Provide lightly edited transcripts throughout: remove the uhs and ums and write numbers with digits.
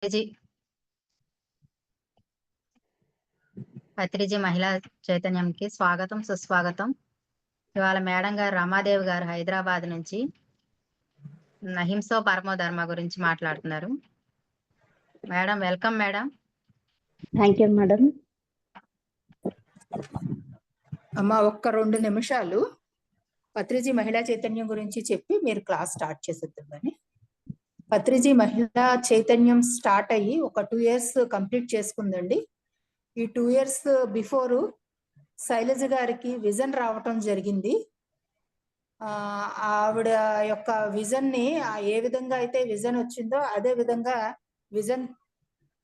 పత్రిజీ పత్రిజీ మహిళా చైతన్యంకి స్వాగతం, సుస్వాగతం. ఇవాళ మేడం గారు రమాదేవి గారు హైదరాబాద్ నుంచి అహింసో పరమో ధర్మ గురించి మాట్లాడుతున్నారు. Madam welcome madam. Thank you madam. అమ్మ ఒక్క 2 నిమిషాలు పత్రిజీ మహిళా చైతన్యం గురించి చెప్పి మీరు క్లాస్ స్టార్ట్ చేసేద్దామని. పత్రిజీ మహిళా చైతన్యం స్టార్ట్ అయ్యి ఒక 2 years కంప్లీట్ చేసుకుందండి. ఈ 2 years బిఫోరు శైలజ గారికి విజన్ రావటం జరిగింది. ఆవిడ యొక్క విజన్ ని ఏ విధంగా అయితే విజన్ వచ్చిందో అదే విధంగా విజన్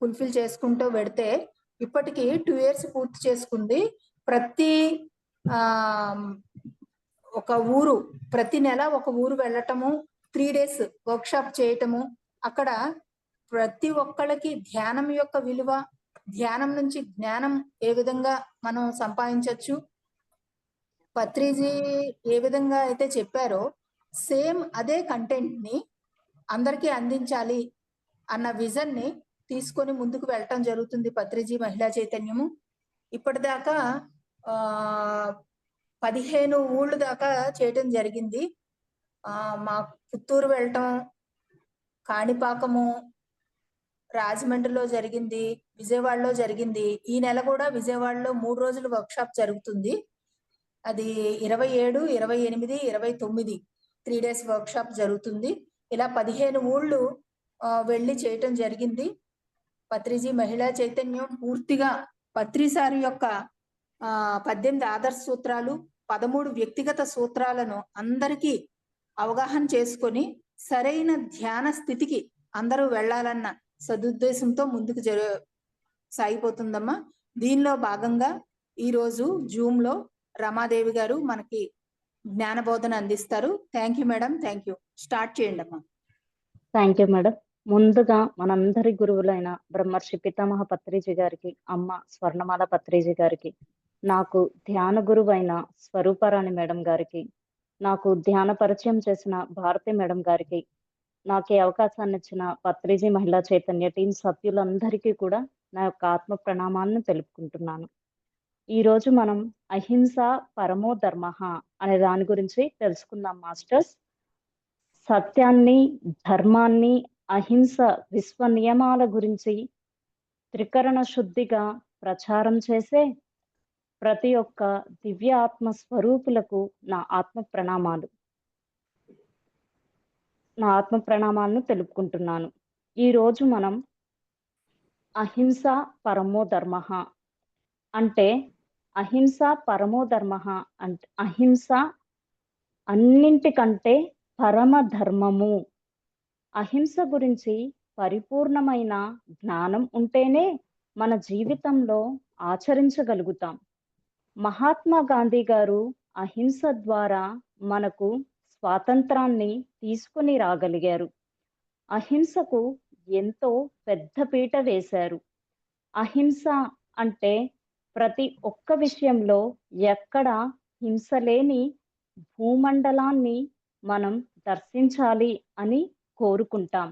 ఫుల్ఫిల్ చేసుకుంటూ పెడితే ఇప్పటికి 2 years పూర్తి చేసుకుంది. ప్రతి ఒక ఊరు ప్రతి నెల ఒక ఊరు వెళ్ళటము, 3 days వర్క్షాప్ చేయటము, అక్కడ ప్రతి ఒక్కళ్ళకి ధ్యానం యొక్క విలువ, ధ్యానం నుంచి జ్ఞానం ఏ విధంగా మనం సంపాదించవచ్చు, పత్రిజీ ఏ విధంగా అయితే చెప్పారో సేమ్ అదే కంటెంట్ ని అందరికీ అందించాలి అన్న విజన్ ని తీసుకొని ముందుకు వెళ్ళటం జరుగుతుంది పత్రిజీ మహిళా చైతన్యము. ఇప్పటిదాకా 15 ఊళ్ళు దాకా చేయటం జరిగింది. మా పుత్తూరు వెళ్ళటం, కాణిపాకము, రాజమండ్రిలో జరిగింది, విజయవాడలో జరిగింది. ఈ నెల కూడా విజయవాడలో 3 రోజులు వర్క్షాప్ జరుగుతుంది. అది 27, 28, 29 3 days వర్క్షాప్ జరుగుతుంది. ఇలా 15 ఊళ్ళు వెళ్ళి చేయటం జరిగింది. పత్రిజీ మహిళా చైతన్యం పూర్తిగా పత్రిసారి యొక్క 18 ఆదర్శ సూత్రాలు, 13 వ్యక్తిగత సూత్రాలను అందరికీ అవగాహన చేసుకొని సరైన ధ్యాన స్థితికి అందరూ వెళ్ళాలన్న సదుద్దేశంతో ముందుకు సాగిపోతుందమ్మా. దీనిలో భాగంగా ఈరోజు జూమ్ లో రమాదేవి గారు మనకి జ్ఞానబోధన అందిస్తారు. Thank you madam. Thank you. Start చేయండి అమ్మా. Thank you madam. ముందుగా మనందరి గురువులైన బ్రహ్మర్షి పితామహ పత్రిజీ గారికి, అమ్మ స్వర్ణమాల పత్రిజీ గారికి, నాకు ధ్యాన గురువైన స్వరూపారాణి మేడం గారికి, నాకు ధ్యాన పరిచయం చేసిన భారతి మేడం గారికి, నాకు ఈ అవకాశాన్ని ఇచ్చిన పత్రిజీ మహిళా చైతన్య టీం సభ్యులందరికీ కూడా నా యొక్క ఆత్మ ప్రణామాలను తెలుపుకుంటున్నాను. ఈరోజు మనం అహింస పరమో ధర్మ అనే దాని గురించి తెలుసుకుందాం మాస్టర్స్. సత్యాన్ని, ధర్మాన్ని, అహింస విశ్వ నియమాల గురించి త్రికరణ శుద్ధిగా ప్రచారం చేసే ప్రతి ఒక్క దివ్య ఆత్మ స్వరూపులకు నా ఆత్మ ప్రణామాలను తెలుపుకుంటున్నాను. ఈరోజు మనం అహింస పరమో ధర్మ అంటే, అహింస పరమో ధర్మ అంటే అహింస అన్నింటికంటే పరమ ధర్మము. అహింస గురించి పరిపూర్ణమైన జ్ఞానం ఉంటేనే మన జీవితంలో ఆచరించగలుగుతాం. మహాత్మా గాంధీ గారు అహింస ద్వారా మనకు స్వాతంత్రాన్ని తీసుకుని రాగలిగారు. అహింసకు ఎంతో పెద్ద పీట వేశారు. అహింస అంటే ప్రతి ఒక్క విషయంలో ఎక్కడ హింస లేని భూమండలాన్ని మనం దర్శించాలి అని కోరుకుంటాం.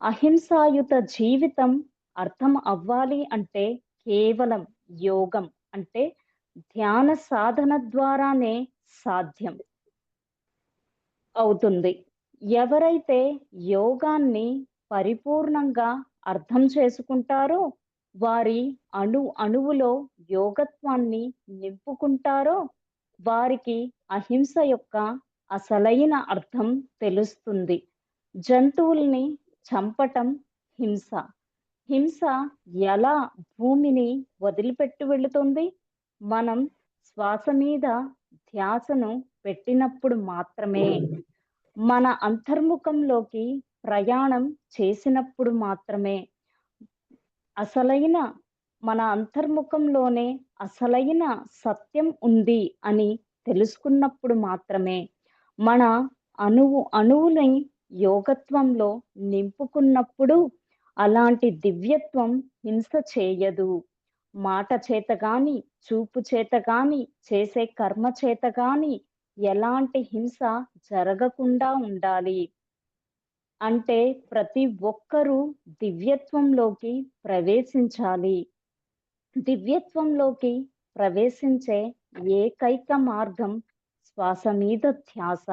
అహింసాయుత జీవితం అర్థం అవ్వాలి అంటే కేవలం యోగం అంటే ధ్యాన సాధన ద్వారానే సాధ్యం అవుతుంది. ఎవరైతే యోగాన్ని పరిపూర్ణంగా అర్థం చేసుకుంటారో, వారి అణువులో యోగత్వాన్ని నింపుకుంటారో, వారికి అహింస యొక్క అసలైన అర్థం తెలుస్తుంది. జంతువుల్ని చంపటం హింస. హింస ఎలా భూమిని వదిలిపెట్టి వెళుతుంది? మనం శ్వాస మీద ధ్యాసను పెట్టినప్పుడు మాత్రమే, మన అంతర్ముఖంలోకి ప్రయాణం చేసినప్పుడు మాత్రమే, మన అంతర్ముఖంలోనే అసలైన సత్యం ఉంది అని తెలుసుకున్నప్పుడు మాత్రమే, మన అణువుని యోగత్వంలో నింపుకున్నప్పుడు అలాంటి దివ్యత్వం హింస చేయదు. మాట చేత గాని, చూపు చేత గాని, చేసే కర్మ చేత గాని ఎలాంటి హింస జరగకుండా ఉండాలి. అంటే ప్రతి ఒక్కరూ దివ్యత్వంలోకి ప్రవేశించాలి. దివ్యత్వంలోకి ప్రవేశించే ఏకైక మార్గం శ్వాస మీద ధ్యాస.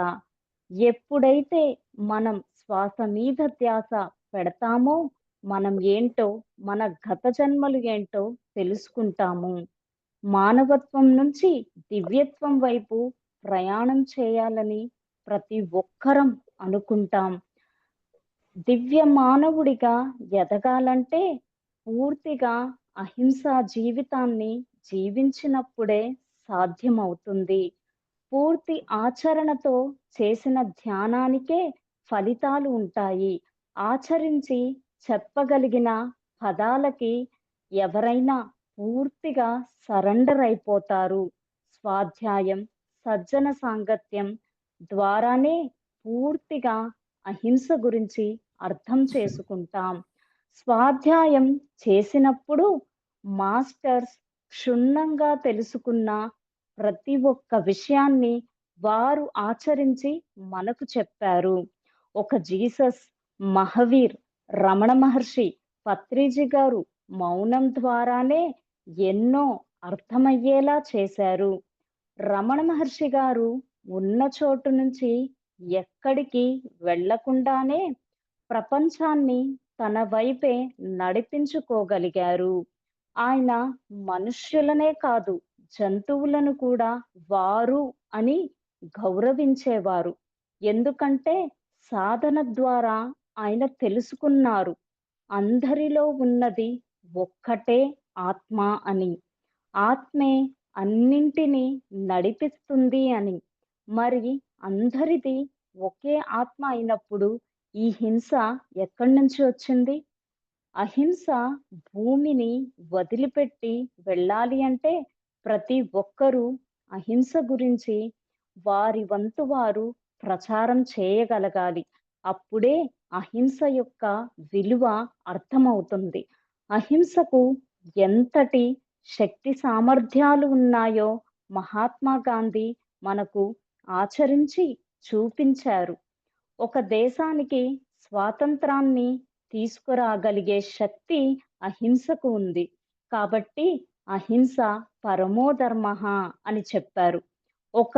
ఎప్పుడైతే మనం శ్వాస మీద ధ్యాస పెడతామో మనం ఏంటో, మన గత జన్మలు ఏంటో తెలుసుకుంటాము. మానవత్వం నుంచి దివ్యత్వం వైపు ప్రయాణం చేయాలని ప్రతి ఒక్కరం అనుకుంటాం. దివ్య మానవుడిగా ఎదగాలంటే పూర్తిగా అహింసా జీవితాన్ని జీవించినప్పుడే సాధ్యమవుతుంది. పూర్తి ఆచరణతో చేసిన ధ్యానానికే ఫలితాలు ఉంటాయి. ఆచరించి చెప్పగలిగిన పదాలకి ఎవరైనా పూర్తిగా సరెండర్ అయిపోతారు. స్వాధ్యాయం, సజ్జన సాంగత్యం ద్వారానే పూర్తిగా అహింస గురించి అర్థం చేసుకుంటాం. స్వాధ్యాయం చేసినప్పుడు మాస్టర్స్ క్షుణ్ణంగా తెలుసుకున్న ప్రతి ఒక్క విషయాన్ని వారు ఆచరించి మనకు చెప్పారు. ఒక జీసస్, మహావీర్, రమణ మహర్షి, పత్రిజీ గారు మౌనం ద్వారానే ఎన్నో అర్థమయ్యేలా చేశారు. రమణ మహర్షి గారు ఉన్న చోటు నుంచి ఎక్కడికి వెళ్ళకుండానే ప్రపంచాన్ని తన వైపే నడిపించుకోగలిగారు. ఆయన మనుష్యులనే కాదు, జంతువులను కూడా వారు అని గౌరవించేవారు. ఎందుకంటే సాధన ద్వారా ఆయన తెలుసుకున్నారు. అందరిలో ఉన్నది ఒక్కటే ఆత్మ అని. ఆత్మే అన్నింటినీ నడిపిస్తుంది అని. మరి అందరిది ఒకే ఆత్మ అయినప్పుడు ఈ హింస ఎక్కడి నుంచి వచ్చింది? అహింస భూమిని వదిలిపెట్టి వెళ్ళాలి అంటే ప్రతి ఒక్కరూ అహింస గురించి వారి వంతు వారు ప్రచారం చేయగలగాలి. అప్పుడే అహింస యొక్క విలువ అర్థమవుతుంది. అహింసకు ఎంతటి శక్తి సామర్థ్యాలు ఉన్నాయో మహాత్మా గాంధీ మనకు ఆచరించి చూపించారు. ఒక దేశానికి స్వాతంత్రాన్ని తీసుకురాగలిగే శక్తి అహింసకు ఉంది. కాబట్టి అహింస పరమో ధర్మః అని చెప్పారు. ఒక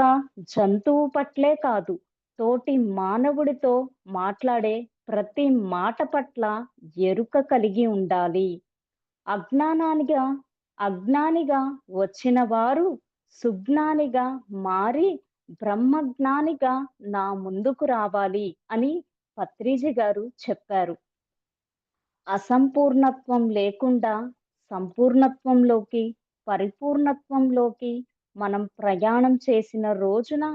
జంతువు పట్లే కాదు, తోటి మానవుడితో మాట్లాడే ప్రతి మాట పట్ల ఎరుక కలిగి ఉండాలి. అజ్ఞానానిగా అజ్ఞానిగా వచ్చిన వారు సుజ్ఞానిగా మారి బ్రహ్మజ్ఞానిగా నా ముందుకు రావాలి అని పత్రిజీ గారు చెప్పారు. అసంపూర్ణత్వం లేకుండా సంపూర్ణత్వంలోకి, పరిపూర్ణత్వంలోకి మనం ప్రయాణం చేసిన రోజున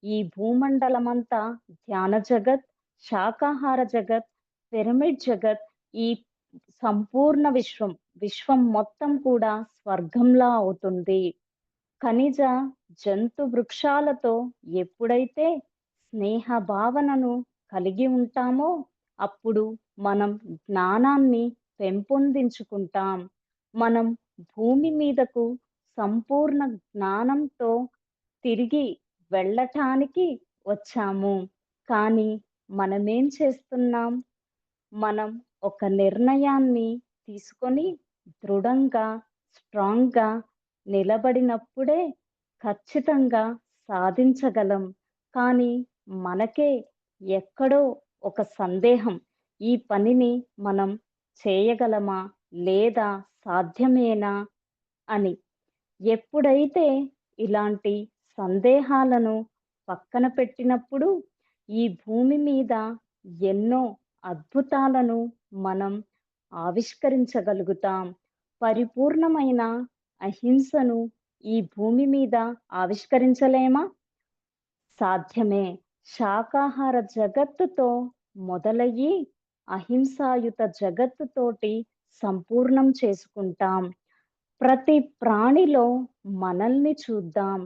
ఈ భూమండలమంతా ధ్యాన జగత్, శాకాహార జగత్, పిరమిడ్ జగత్, ఈ సంపూర్ణ విశ్వం మొత్తం కూడా స్వర్గంలా అవుతుంది. ఖనిజ, జంతు వృక్షాలతో ఎప్పుడైతే స్నేహ భావనను కలిగి ఉంటామో అప్పుడు మనం జ్ఞానాన్ని పెంపొందించుకుంటాం. మనం భూమి మీదకు సంపూర్ణ జ్ఞానంతో తిరిగి వెళ్ళటానికి వచ్చాము. కానీ మనమేం చేస్తున్నాం? మనం ఒక నిర్ణయాన్ని తీసుకొని దృఢంగా, స్ట్రాంగ్‌గా నిలబడినప్పుడే ఖచ్చితంగా సాధించగలం. కానీ మనకే ఎక్కడో ఒక సందేహం. ఈ పనిని మనం చేయగలమా? లేదా సాధ్యమేనా? అని. ఎప్పుడైతే ఇలాంటి సందేహాలను పక్కన పెట్టినప్పుడు ఈ భూమి మీద ఎన్నో అద్భుతాలను మనం ఆవిష్కరించగలుగుతాం. పరిపూర్ణమైన అహింసను ఈ భూమి మీద ఆవిష్కరించలేమా? సాధ్యమే. శాకాహార జగత్తుతో మొదలయ్యి అహింసాయుత జగత్తుతోటి సంపూర్ణం చేసుకుంటాం. ప్రతి ప్రాణిలో మనల్ని చూద్దాం.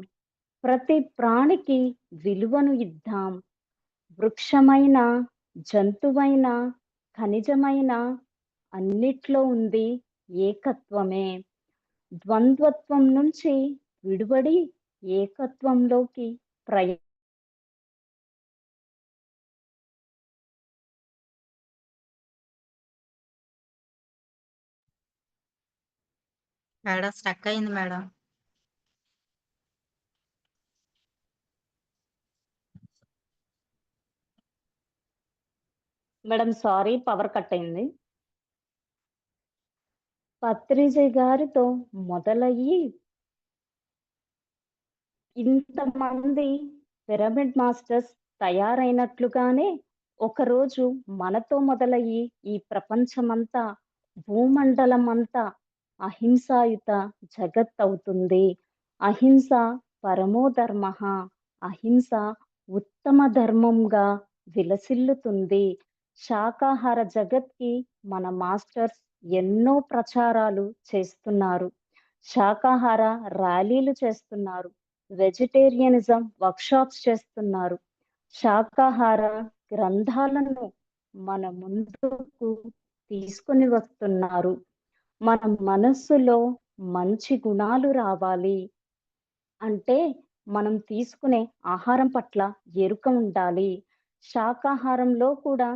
ప్రతి ప్రాణికి విలువను ఇద్దాం. వృక్షమైన, జంతువైన, ఖనిజమైన అన్నిట్లో ఉంది ఏకత్వమే. ద్వంద్వత్వం నుంచి విడివడి ఏకత్వంలోకి మేడం స్టక్ అయింది madam. Madam sorry, power cut అయింది. పత్రిజీ గారితో మొదలయ్యి ఇంతమంది పిరమిడ్ మాస్టర్స్ తయారైనట్లుగానే ఒకరోజు మనతో మొదలయ్యి ఈ ప్రపంచమంతా, భూమండలం అంతా అహింసాయుత జగత్ అవుతుంది. అహింస పరమో ధర్మః, అహింస ఉత్తమ ధర్మంగా విలసిల్లుతుంది. శాకాహార జగత్కి మన మాస్టర్స్ ఎన్నో ప్రచారాలు చేస్తున్నారు. శాకాహార ర్యాలీలు చేస్తున్నారు. వెజిటేరియనిజం వర్క్షాప్స్ చేస్తున్నారు. శాకాహార గ్రంథాలను మన ముందుకు తీసుకొని వస్తున్నారు. మన మనస్సులో మంచి గుణాలు రావాలి అంటే మనం తీసుకునే ఆహారం పట్ల ఎరుక ఉండాలి. శాకాహారంలో కూడా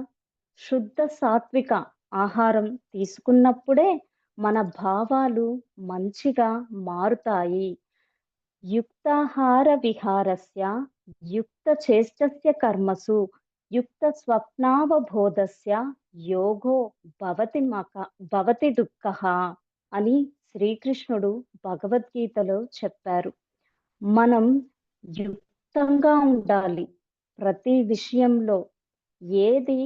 శుద్ధ సాత్విక ఆహారం తీసుకున్నప్పుడే మన భావాలు మంచిగా మారుతాయి. యుక్తాహార విహారస్య యుక్త చేష్టస్య కర్మసు యుక్త స్వప్నావబోధస్య యోగో భవతి దుఃఖః అని శ్రీకృష్ణుడు భగవద్గీతలో చెప్పారు. మనం యుక్తంగా ఉండాలి. ప్రతి విషయంలో ఏది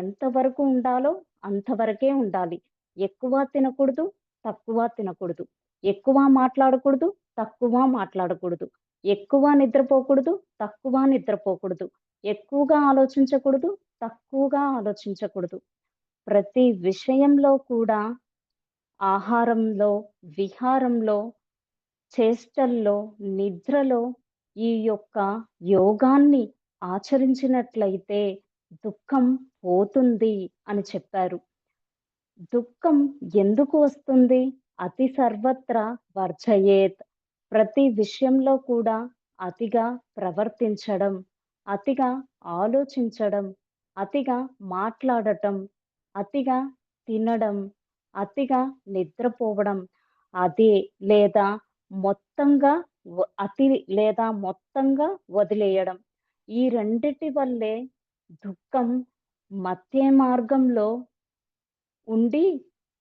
ఎంతవరకు ఉండాలో అంతవరకే ఉండాలి. ఎక్కువ తినకూడదు, తక్కువ తినకూడదు. ఎక్కువ మాట్లాడకూడదు, తక్కువ మాట్లాడకూడదు. ఎక్కువ నిద్రపోకూడదు, తక్కువ నిద్రపోకూడదు. ఎక్కువగా ఆలోచించకూడదు, తక్కువగా ఆలోచించకూడదు. ప్రతి విషయంలో కూడా ఆహారంలో, విహారంలో, చేష్టల్లో, నిద్రలో ఈ యొక్క యోగాన్ని ఆచరించినట్లయితే దుఃఖం పోతుంది అని చెప్పారు. దుఃఖం ఎందుకు వస్తుంది? అతి సర్వత్రా వర్జయేత్. ప్రతి విషయంలో కూడా అతిగా ప్రవర్తించడం, అతిగా ఆలోచించడం, అతిగా మాట్లాడటం, అతిగా తినడం, అతిగా నిద్రపోవడం, అదే లేదా మొత్తంగా అతి లేదా మొత్తంగా వదిలేయడం. ఈ రెండిటి వల్లే దుఃఖం మధ్య మార్గంలో ఉండి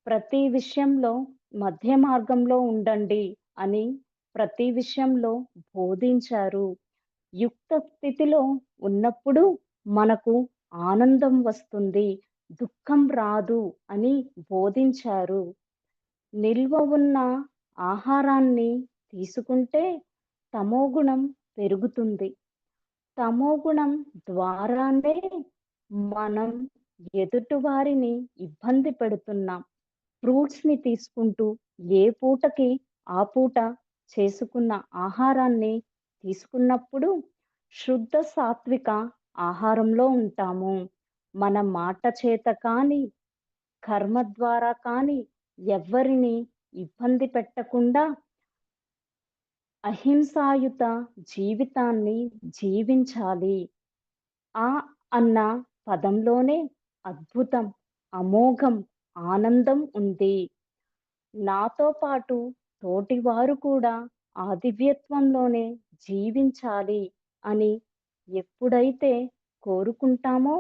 ప్రతి విషయంలో మధ్య మార్గంలో ఉండండి అని ప్రతి విషయంలో బోధించారు. యుక్త స్థితిలో ఉన్నప్పుడు మనకు ఆనందం వస్తుంది, దుఃఖం రాదు అని బోధించారు. నిల్వ ఉన్న ఆహారాన్ని తీసుకుంటే తమోగుణం పెరుగుతుంది. తమోగుణం ద్వారానే మనం ఎదుటివారిని ఇబ్బంది పెడుతున్నాం. ఫ్రూట్స్ ని తీసుకుంటూ ఏ పూటకి ఆ పూట చేసుకున్న ఆహారాన్ని తీసుకున్నప్పుడు శుద్ధ సాత్విక ఆహారంలో ఉంటాము. మన మాట చేత కానీ, కర్మ ద్వారా కానీ ఎవ్వరిని ఇబ్బంది పెట్టకుండా అహింసాయుత జీవితాన్ని జీవించాలి. ఆ అన్న పదంలోనే అద్భుతం, అమోఘం, ఆనందం ఉంది. నాతో పాటు తోటివారు కూడా ఆ దివ్యత్వంలోనే జీవించాలి అని ఎప్పుడైతే కోరుకుంటామో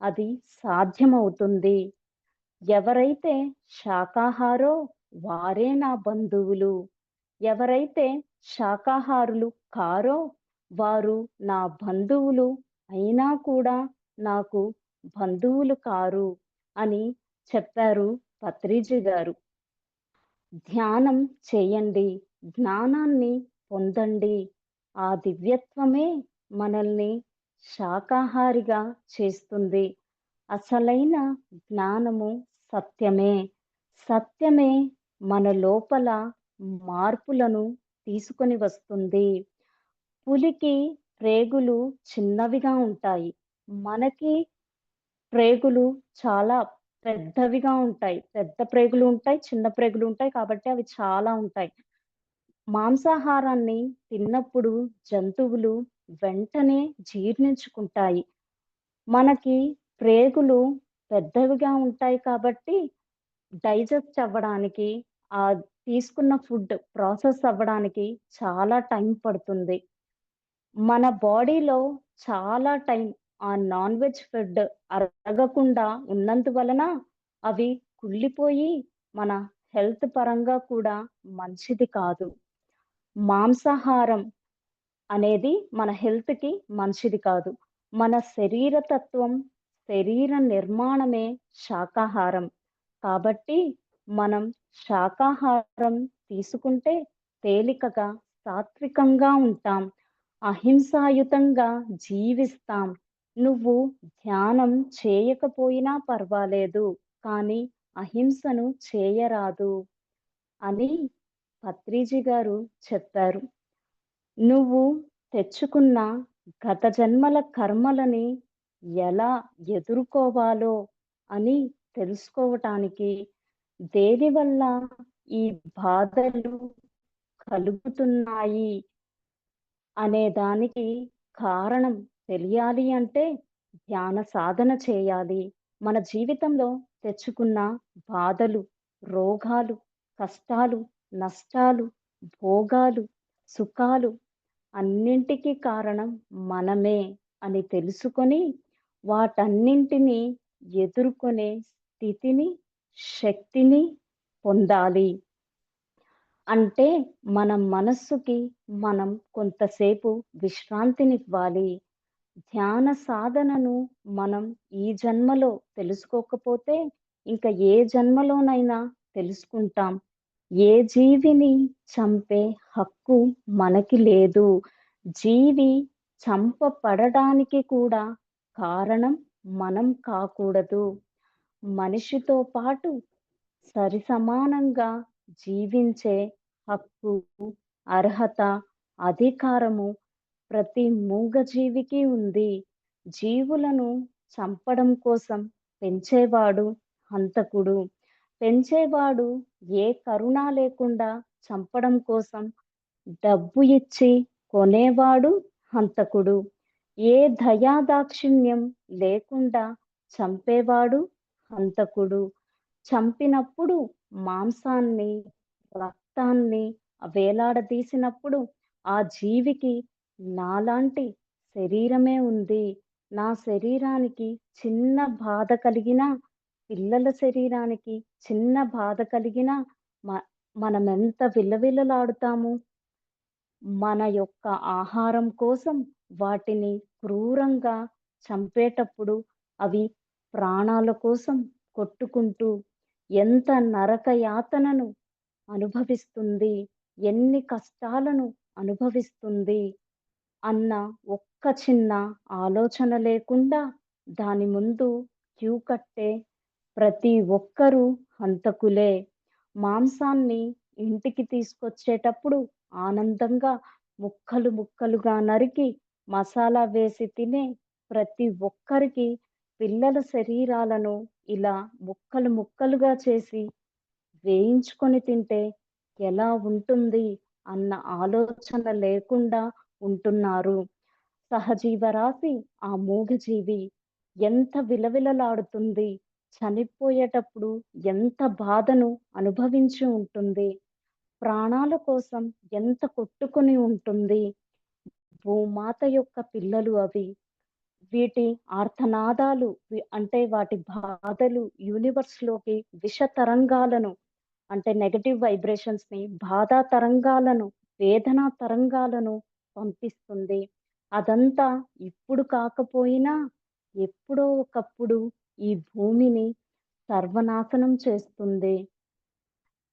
అది సాధ్యమవుతుంది. ఎవరైతే శాకాహారో వారే నా బంధువులు. ఎవరైతే శాకాహారులు కారో వారు నా బంధువులు అయినా కూడా నాకు బంధువులు కారు అని చెప్పారు పత్రిజీ గారు. ధ్యానం చేయండి, జ్ఞానాన్ని పొందండి. ఆ దివ్యత్వమే మనల్ని శాకాహారిగా చేస్తుంది. అసలైన జ్ఞానము సత్యమే. సత్యమే మన లోపల మార్పులను తీసుకొని వస్తుంది. పులికి ప్రేగులు చిన్నవిగా ఉంటాయి. మనకి ప్రేగులు చాలా పెద్దవిగా ఉంటాయి. పెద్ద ప్రేగులు ఉంటాయి, చిన్న ప్రేగులు ఉంటాయి. కాబట్టి అవి చాలా ఉంటాయి. మాంసాహారాన్ని తిన్నప్పుడు జంతువులు వెంటనే జీర్ణించుకుంటాయి. మనకి ప్రేగులు పెద్దవిగా ఉంటాయి కాబట్టి డైజెస్ట్ అవ్వడానికి, ఆ తీసుకున్న ఫుడ్ ప్రాసెస్ అవ్వడానికి చాలా టైం పడుతుంది. మన బాడీలో చాలా టైం ఆ నాన్ వెజ్ ఫుడ్ అరగకుండా ఉన్నందువలన అవి కుళ్ళిపోయి మన హెల్త్ పరంగా కూడా మంచిది కాదు. మాంసాహారం అనేది మన హెల్త్‌కి మంచిది కాదు. మన శరీర తత్వం, శరీర నిర్మాణమే శాకాహారం. కాబట్టి మనం శాకాహారం తీసుకుంటే తేలికగా, సాత్వికంగా ఉంటాం. అహింసాయుతంగా జీవిస్తాం. నువ్వు ధ్యానం చేయకపోయినా పర్వాలేదు, కానీ అహింసను చేయరాదు అని పత్రిజీ గారు చెప్పారు. నువ్వు తెచ్చుకున్న గత జన్మల కర్మలని ఎలా ఎదుర్కోవాలో అని తెలుసుకోవటానికి, దేనివల్ల ఈ బాధలు కలుగుతున్నాయి అనే దానికి కారణం తెలియాలి అంటే ధ్యాన సాధన చేయాలి. మన జీవితంలో తెచ్చుకున్న బాధలు, రోగాలు, కష్టాలు, నష్టాలు, భోగాలు, సుఖాలు అన్నింటికి కారణం మనమే అని తెలుసుకొని, వాటన్నింటినీ ఎదుర్కొనే స్థితిని, శక్తిని పొందాలి. అంటే మన మనస్సుకి మనం కొంతసేపు విశ్రాంతినివ్వాలి. ధ్యాన సాధనను మనం ఈ జన్మలో తెలుసుకోకపోతే, ఇంక ఏ జన్మలోనైనా తెలుసుకుంటాం. ఏ జీవిని చంపే హక్కు మనకి లేదు. జీవి చంపబడడానికి కూడా కారణం మనం కాకూడదు. మనిషితో పాటు సరిసమానంగా జీవించే హక్కు, అర్హత, అధికారము ప్రతి మూగజీవికి ఉంది. జీవులను చంపడం కోసం పెంచేవాడు హంతకుడు. పెంచేవాడు ఏ కరుణ లేకుండా చంపడం కోసం డబ్బు ఇచ్చి కొనేవాడు హంతకుడు. ఏ దయాదాక్షిణ్యం లేకుండా చంపేవాడు హంతకుడు. చంపినప్పుడు మాంసాన్ని, రక్తాన్ని వేలాడదీసినప్పుడు ఆ జీవికి నాలాంటి శరీరమే ఉంది. నా శరీరానికి చిన్న బాధ కలిగినా, పిల్లల శరీరానికి చిన్న బాధ కలిగినా మ మనమెంత విలవిలలాడుతాము. మన యొక్క ఆహారం కోసం వాటిని క్రూరంగా చంపేటప్పుడు అవి ప్రాణాల కోసం కొట్టుకుంటూ ఎంత నరక యాతనను అనుభవిస్తుంది, ఎన్ని కష్టాలను అనుభవిస్తుంది అన్న ఒక్క చిన్న ఆలోచన లేకుండా దాని ముందు క్యూ కట్టే ప్రతి ఒక్కరూ హంతకులే. మాంసాన్ని ఇంటికి తీసుకొచ్చేటప్పుడు ఆనందంగా ముక్కలు ముక్కలుగా నరికి మసాలా వేసి తినే ప్రతి ఒక్కరికి పిల్లల శరీరాలను ఇలా ముక్కలు ముక్కలుగా చేసి వేయించుకొని తింటే ఎలా ఉంటుంది అన్న ఆలోచన లేకుండా ఉంటున్నారు. సహజీవరాశి ఆ మూగజీవి ఎంత విలవిలలాడుతుంది. చనిపోయేటప్పుడు ఎంత బాధను అనుభవించి ఉంటుంది. ప్రాణాల కోసం ఎంత కొట్టుకొని ఉంటుంది. భూమాత యొక్క పిల్లలు అవి. వీటి ఆర్తనాదాలు అంటే వాటి బాధలు యూనివర్స్‌లోకి విష తరంగాలను అంటే నెగెటివ్ వైబ్రేషన్స్‌ని, బాధా తరంగాలను, వేదనా తరంగాలను పంపిస్తుంది. అదంతా ఇప్పుడు కాకపోయినా ఎప్పుడో ఒకప్పుడు ఈ భూమిని సర్వనాశనం చేస్తుంది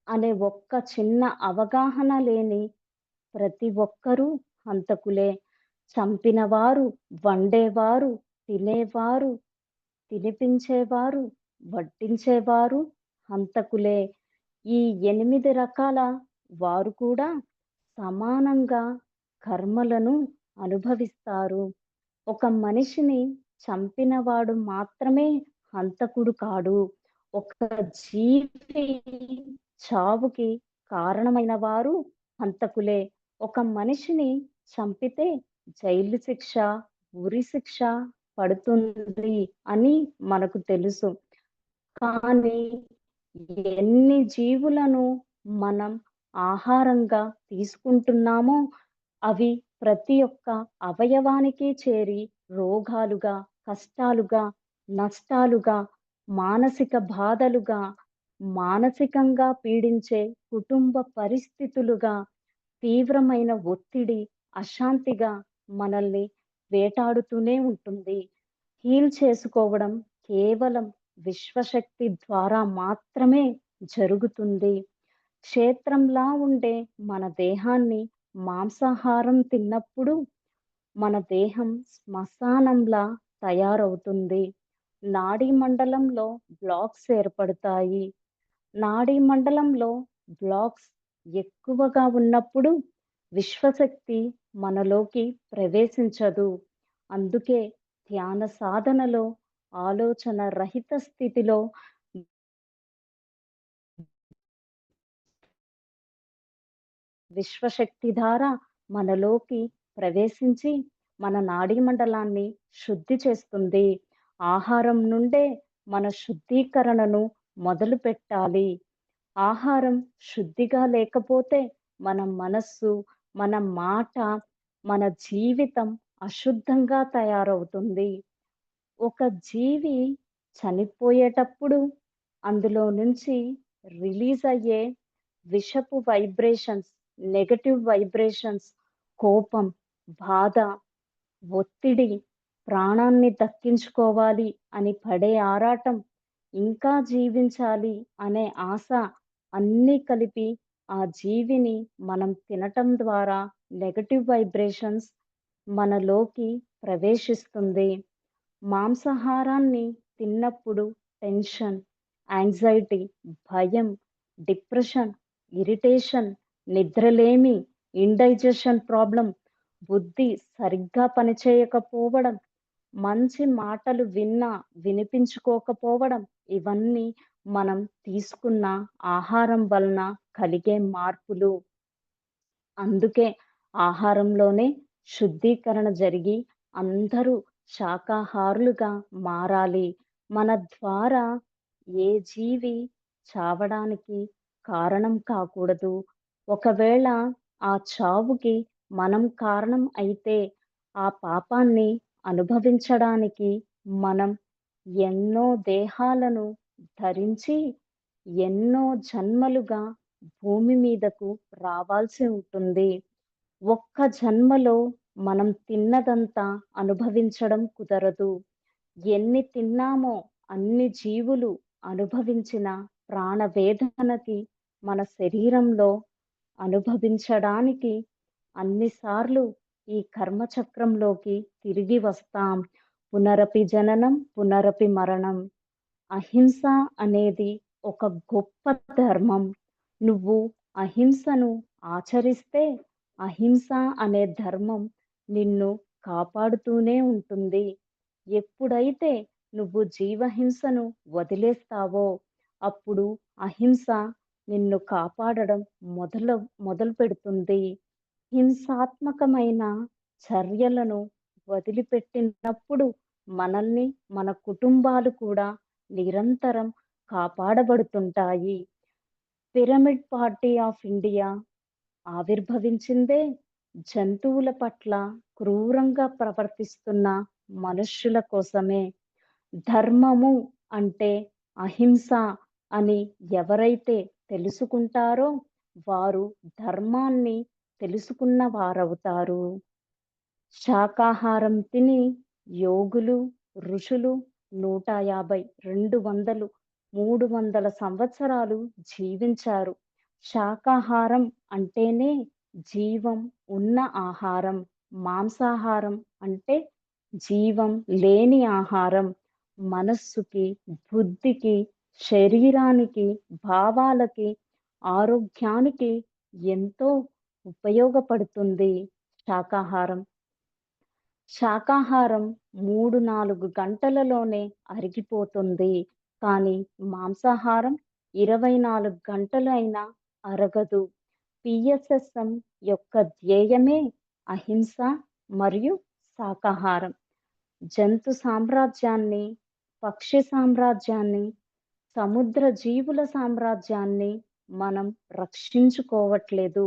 అనే ఒక్క చిన్న అవగాహన లేని ప్రతి ఒక్కరూ హంతకులే. చంపినవారు, వండేవారు, తినేవారు, తినిపించేవారు, వడ్డించేవారు హంతకులే. ఈ 8 రకాల వారు కూడా సమానంగా కర్మలను అనుభవిస్తారు. ఒక మనిషిని చంపినవాడు మాత్రమే హంతకుడు కాడు. ఒక జీవి చావుకి కారణమైన వారు హంతకులే. ఒక మనిషిని చంపితే జైలు శిక్ష, ఉరి శిక్ష పడుతుంది అని మనకు తెలుసు. కానీ ఎన్ని జీవులను మనం ఆహారంగా తీసుకుంటున్నామో అవి ప్రతి ఒక్క అవయవానికి చేరి రోగాలుగా, కష్టాలుగా, నష్టాలుగా, మానసిక బాధలుగా, మానసికంగా పీడించే కుటుంబ పరిస్థితులుగా, తీవ్రమైన ఒత్తిడి, అశాంతిగా మనల్ని వేటాడుతూనే ఉంటుంది. హీల్ చేసుకోవడం కేవలం విశ్వశక్తి ద్వారా మాత్రమే జరుగుతుంది. క్షేత్రంలా ఉండే మన దేహాన్ని మాంసాహారం తిన్నప్పుడు మన దేహం శ్మశానంలా తయారవుతుంది. నాడీ మండలంలో బ్లాక్స్ ఏర్పడతాయి. నాడీ మండలంలో బ్లాక్స్ ఎక్కువగా ఉన్నప్పుడు విశ్వశక్తి మనలోకి ప్రవేశించదు. అందుకే ధ్యాన సాధనలో ఆలోచన రహిత స్థితిలో విశ్వశక్తి ధార మనలోకి ప్రవేశించి మన నాడీ మండలాన్ని శుద్ధి చేస్తుంది. ఆహారం నుండే మన శుద్ధీకరణను మొదలు పెట్టాలి. ఆహారం శుద్ధిగా లేకపోతే మన మనస్సు, మన మాట, మన జీవితం అశుద్ధంగా తయారవుతుంది. ఒక జీవి చనిపోయేటప్పుడు అందులో నుంచి రిలీజ్ అయ్యే విషపు వైబ్రేషన్స్, నెగెటివ్ వైబ్రేషన్స్, కోపం, బాధ, ఒత్తిడి, ప్రాణాన్ని దక్కించుకోవాలి అని పడే ఆరాటం, ఇంకా జీవించాలి అనే ఆశ అన్నీ కలిపి ఆ జీవిని మనం తినటం ద్వారా నెగెటివ్ వైబ్రేషన్స్ మనలోకి ప్రవేశిస్తుంది. మాంసాహారాన్ని తిన్నప్పుడు టెన్షన్, యాంగ్జైటీ, భయం, డిప్రెషన్, ఇరిటేషన్, నిద్రలేమి, ఇండైజెషన్ ప్రాబ్లం, బుద్ధి సరిగ్గా పనిచేయకపోవడం, మంచి మాటలు వినిపించుకోకపోవడం ఇవన్నీ మనం తీసుకున్న ఆహారం వలన కలిగే మార్పులు. అందుకే ఆహారంలోనే శుద్ధీకరణ జరిగి అందరూ శాకాహారులుగా మారాలి. మన ద్వారా ఏ జీవి చావడానికి కారణం కాకూడదు. ఒకవేళ ఆ చావుకి మనం కారణం అయితే ఆ పాపాన్ని అనుభవించడానికి మనం ఎన్నో దేహాలను ధరించి ఎన్నో జన్మలుగా భూమి మీదకు రావాల్సి ఉంటుంది. ఒక్క జన్మలో మనం తిన్నదంతా అనుభవించడం కుదరదు. ఎన్ని తిన్నామో అన్ని జీవులు అనుభవించిన ప్రాణవేదనకి మన శరీరంలో అనుభవించడానికి అన్నిసార్లు ఈ కర్మచక్రంలోకి తిరిగి వస్తాం. పునరపి జననం, పునరపి మరణం. అహింస అనేది ఒక గొప్ప ధర్మం. నువ్వు అహింసను ఆచరిస్తే అహింస అనే ధర్మం నిన్ను కాపాడుతూనే ఉంటుంది. ఎప్పుడైతే నువ్వు జీవహింసను వదిలేస్తావో అప్పుడు అహింస నిన్ను కాపాడడం మొదలు పెడుతుంది. హింసాత్మకమైన చర్యలను వదిలిపెట్టినప్పుడు మనల్ని, మన కుటుంబాలు కూడా నిరంతరం కాపాడబడుతుంటాయి. పిరమిడ్ పార్టీ ఆఫ్ ఇండియా ఆవిర్భవించిందే జంతువుల పట్ల క్రూరంగా ప్రవర్తిస్తున్న మనుష్యుల కోసమే. ధర్మము అంటే అహింస అని ఎవరైతే తెలుసుకుంటారో వారు ధర్మాన్ని తెలుసుకున్న వారవుతారు. శాకాహారం తిని యోగులు, ఋషులు 150, 200, 300 సంవత్సరాలు జీవించారు. శాకాహారం అంటేనే జీవం ఉన్న ఆహారం. మాంసాహారం అంటే జీవం లేని ఆహారం. మనస్సుకి, బుద్ధికి, శరీరానికి, భావాలకి, ఆరోగ్యానికి ఎంతో ఉపయోగపడుతుంది శాకాహారం. శాకాహారం 3-4 గంటలలోనే అరిగిపోతుంది. కానీ మాంసాహారం 24 గంటలు అయినా అరగదు. పిఎస్ఎస్ఎం యొక్క ధ్యేయమే అహింస మరియు శాకాహారం. జంతు సామ్రాజ్యాన్ని, పక్షి సామ్రాజ్యాన్ని, సముద్ర జీవుల సామ్రాజ్యాన్ని మనం రక్షించుకోవట్లేదు.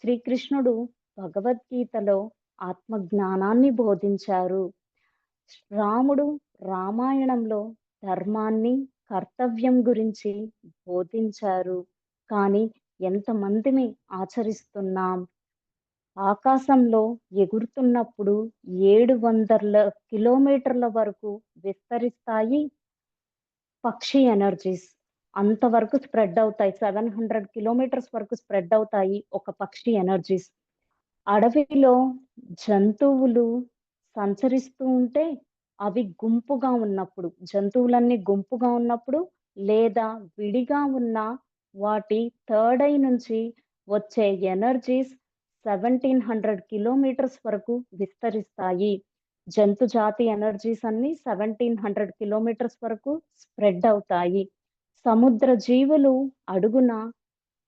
శ్రీకృష్ణుడు భగవద్గీతలో ఆత్మజ్ఞానాన్ని బోధించారు. రాముడు రామాయణంలో ధర్మాన్ని, కర్తవ్యం గురించి బోధించారు. కానీ ఎంతమందిని ఆచరిస్తున్నాం? ఆకాశంలో ఎగురుతున్నప్పుడు 700 కిలోమీటర్ల వరకు విస్తరిస్తాయి పక్షి ఎనర్జీస్. అంతవరకు స్ప్రెడ్ అవుతాయి. 700 కిలోమీటర్స్ వరకు స్ప్రెడ్ అవుతాయి ఒక పక్షి ఎనర్జీస్. అడవిలో జంతువులు సంచరిస్తూ ఉంటే అవి గుంపుగా ఉన్నప్పుడు, జంతువులన్నీ గుంపుగా ఉన్నప్పుడు లేదా విడిగా ఉన్న వాటి థర్డ్ ఐ నుంచి వచ్చే ఎనర్జీస్ 1700 కిలోమీటర్స్ వరకు విస్తరిస్తాయి. జంతు జాతి ఎనర్జీస్ అన్ని 1700 కిలోమీటర్స్ వరకు స్ప్రెడ్ అవుతాయి. సముద్ర జీవులు అడుగున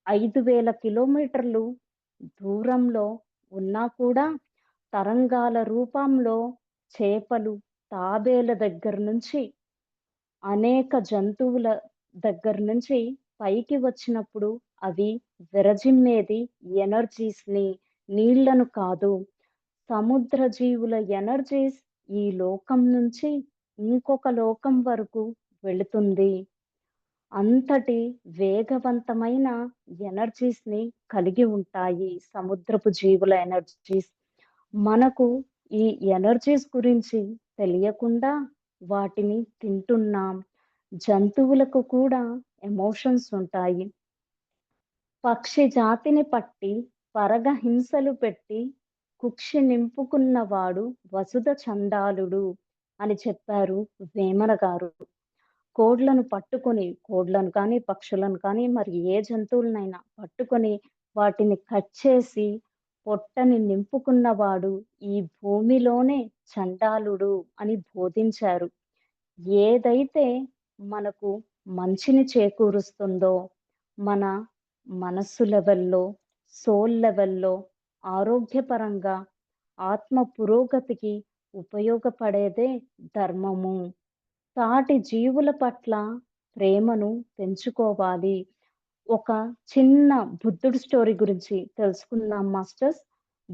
5000 కిలోమీటర్లు దూరంలో ఉన్నా కూడా తరంగాల రూపంలో చేపలు, తాబేల దగ్గర నుంచి అనేక జంతువుల దగ్గర నుంచి పైకి వచ్చినప్పుడు అవి విరజిమ్మేది ఎనర్జీస్‌ని, నీళ్లను కాదు. సముద్ర జీవుల ఎనర్జీస్ ఈ లోకం నుంచి ఇంకొక లోకం వరకు వెళుతుంది. అంతటి వేగవంతమైన ఎనర్జీస్‌ని కలిగి ఉంటాయి సముద్రపు జీవుల ఎనర్జీస్. మనకు ఈ ఎనర్జీస్ గురించి తెలియకుండా వాటిని తింటున్నాం. జంతువులకు కూడా ఎమోషన్స్ ఉంటాయి. పక్షి జాతిని పట్టి పరగ హింసలు పెట్టి కుక్షి నింపుకున్నవాడు వసుధ చండాలుడు అని చెప్పారు వేమన గారు. కోడ్లను కానీ, పక్షులను కానీ, మరి ఏ జంతువులనైనా పట్టుకొని వాటిని కట్ చేసి పొట్టని నింపుకున్నవాడు ఈ భూమిలోనే చండాలుడు అని బోధించారు. ఏదైతే మనకు మంచిని చేకూరుస్తుందో, మన మనస్సు లెవెల్‌లో, సోల్ లెవెల్‌లో, ఆరోగ్యపరంగా, ఆత్మ పురోగతికి ఉపయోగపడేదే ధర్మము. సాటి జీవుల పట్ల ప్రేమను పెంచుకోవాలి. ఒక చిన్న బుద్ధుడి స్టోరీ గురించి తెలుసుకుందాం మాస్టర్స్.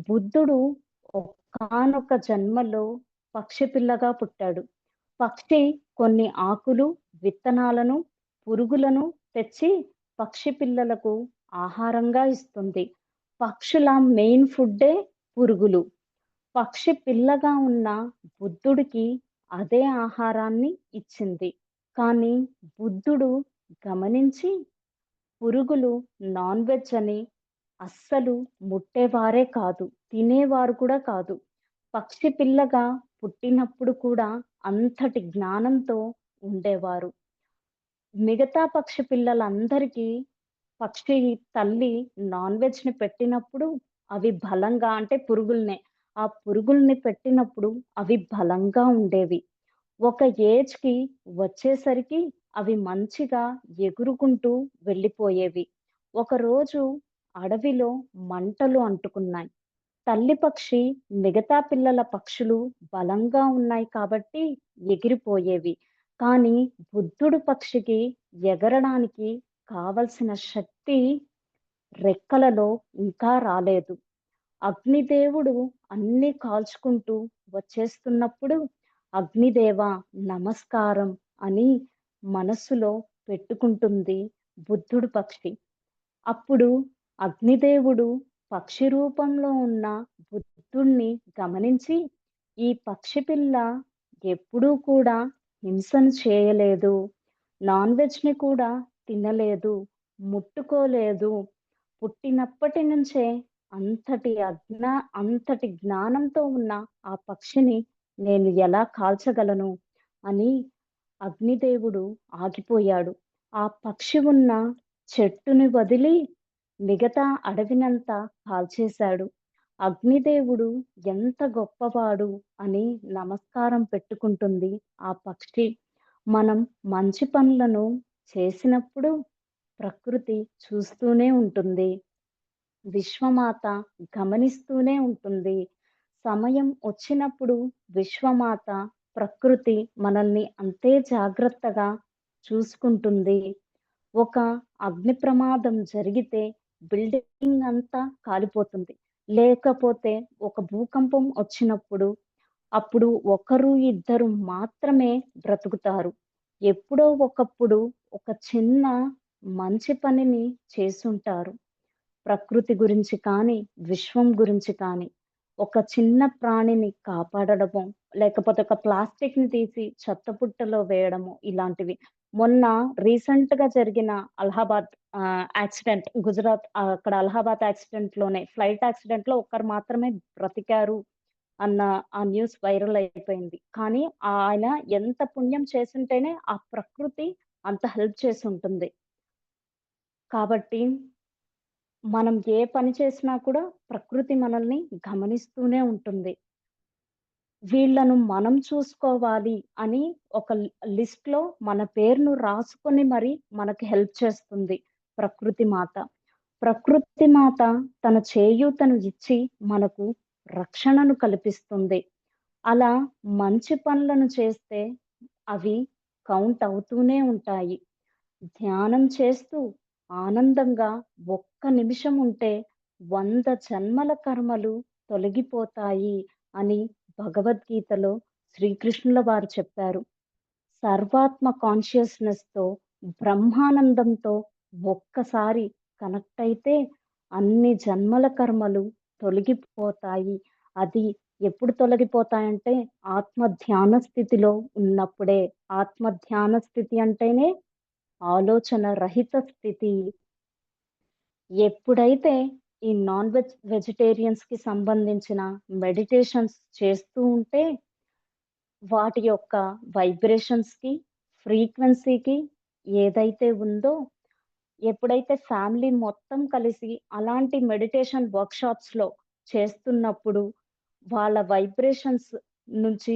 బుద్ధుడు ఒకానొక జన్మలో పక్షి పిల్లగా పుట్టాడు. పక్షి కొన్ని ఆకులు, విత్తనాలను, పురుగులను తెచ్చి పక్షి పిల్లలకు ఆహారంగా ఇస్తుంది. పక్షుల మెయిన్ ఫుడ్డే పురుగులు. పక్షి పిల్లగా ఉన్న బుద్ధుడికి అదే ఆహారాన్ని ఇచ్చింది. కానీ బుద్ధుడు గమనించి పురుగులు నాన్ వెజ్ అని అస్సలు ముట్టేవారే కాదు. తినేవారు కూడా కాదు. పక్షి పిల్లగా పుట్టినప్పుడు కూడా అంతటి జ్ఞానంతో ఉండేవారు. మిగతా పక్షి పిల్లలందరికీ పక్షి తల్లి నాన్ వెజ్‌ని పెట్టినప్పుడు అవి బలంగా అంటే పురుగుల్నే. ఆ పురుగుల్ని పెట్టినప్పుడు అవి బలంగా ఉండేవి. ఒక ఏజ్‌కి వచ్చేసరికి అవి మంచిగా ఎగురుకుంటూ వెళ్ళిపోయేవి. ఒకరోజు అడవిలో మంటలు అంటుకున్నాయి. తల్లి పక్షి మిగతా పిల్లల పక్షులు బలంగా ఉన్నాయి కాబట్టి ఎగిరిపోయేవి. కానీ బుద్ధుడు పక్షికి ఎగరడానికి కావలసిన శక్తి రెక్కలలో ఇంకా రాలేదు. అగ్నిదేవుడు అన్నీ కాల్చుకుంటూ వచ్చేస్తున్నప్పుడు అగ్నిదేవా నమస్కారం అని మనస్సులో పెట్టుకుంటుంది బుద్ధుడు పక్షి. అప్పుడు అగ్నిదేవుడు పక్షి రూపంలో ఉన్న బుద్ధుణ్ణి గమనించి, ఈ పక్షి పిల్ల ఎప్పుడూ కూడా హింసను చేయలేదు. నాన్ వెజ్‌ని కూడా తినలేదు, ముట్టుకోలేదు. పుట్టినప్పటి నుంచే అంతటి జ్ఞానంతో ఉన్న ఆ పక్షిని నేను ఎలా కాల్చగలను అని అగ్నిదేవుడు ఆగిపోయాడు. ఆ పక్షి ఉన్న చెట్టుని వదిలి మిగతా అడవినంతా కాల్చేశాడు. అగ్నిదేవుడు ఎంత గొప్పవాడు అని నమస్కారం పెట్టుకుంటుంది ఆ పక్షి. మనం మంచి పనులను చేసినప్పుడు ప్రకృతి చూస్తూనే ఉంటుంది. విశ్వమాత గమనిస్తూనే ఉంటుంది. సమయం వచ్చినప్పుడు విశ్వమాత, ప్రకృతి మనల్ని అంతే జాగ్రత్తగా చూసుకుంటుంది. ఒక అగ్ని ప్రమాదం జరిగితే బిల్డింగ్ అంతా కాలిపోతుంది. లేకపోతే ఒక భూకంపం వచ్చినప్పుడు అప్పుడు ఒకరు, ఇద్దరు మాత్రమే బ్రతుకుతారు. ఎప్పుడో ఒకప్పుడు ఒక చిన్న మంచి పనిని చేసుంటారు. ప్రకృతి గురించి కానీ, విశ్వం గురించి కానీ, ఒక చిన్న ప్రాణిని కాపాడడమో, లేకపోతే ఒక ప్లాస్టిక్‌ని తీసి చెత్తబుట్టలో వేయడమో ఇలాంటివి. మొన్న రీసెంట్‌గా జరిగిన అలహాబాద్ యాక్సిడెంట్ గుజరాత్ అక్కడ అలహాబాద్ యాక్సిడెంట్‌లోనే ఫ్లైట్ యాక్సిడెంట్‌లో ఒక్కరు మాత్రమే బ్రతికారు అన్న ఆ న్యూస్ వైరల్ అయిపోయింది. కానీ ఆయన ఎంత పుణ్యం చేసుంటేనే ఆ ప్రకృతి అంత హెల్ప్ చేసుంటుంది. కాబట్టి మనం ఏ పని చేసినా కూడా ప్రకృతి మనల్ని గమనిస్తూనే ఉంటుంది. వీళ్ళను మనం చూసుకోవాలి అని ఒక లిస్ట్‌లో మన పేరును రాసుకొని మరి మనకి హెల్ప్ చేస్తుంది ప్రకృతి మాత. ప్రకృతి మాత తన చేయూతను ఇచ్చి మనకు రక్షణను కల్పిస్తుంది. అలా మంచి పనులను చేస్తే అవి కౌంట్ అవుతూనే ఉంటాయి. ధ్యానం చేస్తూ ఆనందంగా ఒక్క నిమిషం ఉంటే 100 జన్మల కర్మలు తొలగిపోతాయి అని భగవద్గీతలో శ్రీకృష్ణుల వారు చెప్పారు. సర్వాత్మ కాన్షియస్‌నెస్‌తో, బ్రహ్మానందంతో ఒక్కసారి కనెక్ట్ అయితే అన్ని జన్మల కర్మలు తొలగిపోతాయి. అది ఎప్పుడు తొలగిపోతాయంటే ఆత్మ ధ్యాన స్థితిలో ఉన్నప్పుడే. ఆత్మ ధ్యాన స్థితి అంటేనే ఆలోచన రహిత స్థితి. ఎప్పుడైతే ఈ వెజిటేరియన్స్‌కి సంబంధించిన మెడిటేషన్స్ చేస్తూ ఉంటే వాటి యొక్క వైబ్రేషన్స్‌కి, ఫ్రీక్వెన్సీకి ఏదైతే ఉందో, ఎప్పుడైతే ఫ్యామిలీ మొత్తం కలిసి అలాంటి మెడిటేషన్ వర్క్‌షాప్స్‌లో చేస్తున్నప్పుడు, వాళ్ళ వైబ్రేషన్స్ నుంచి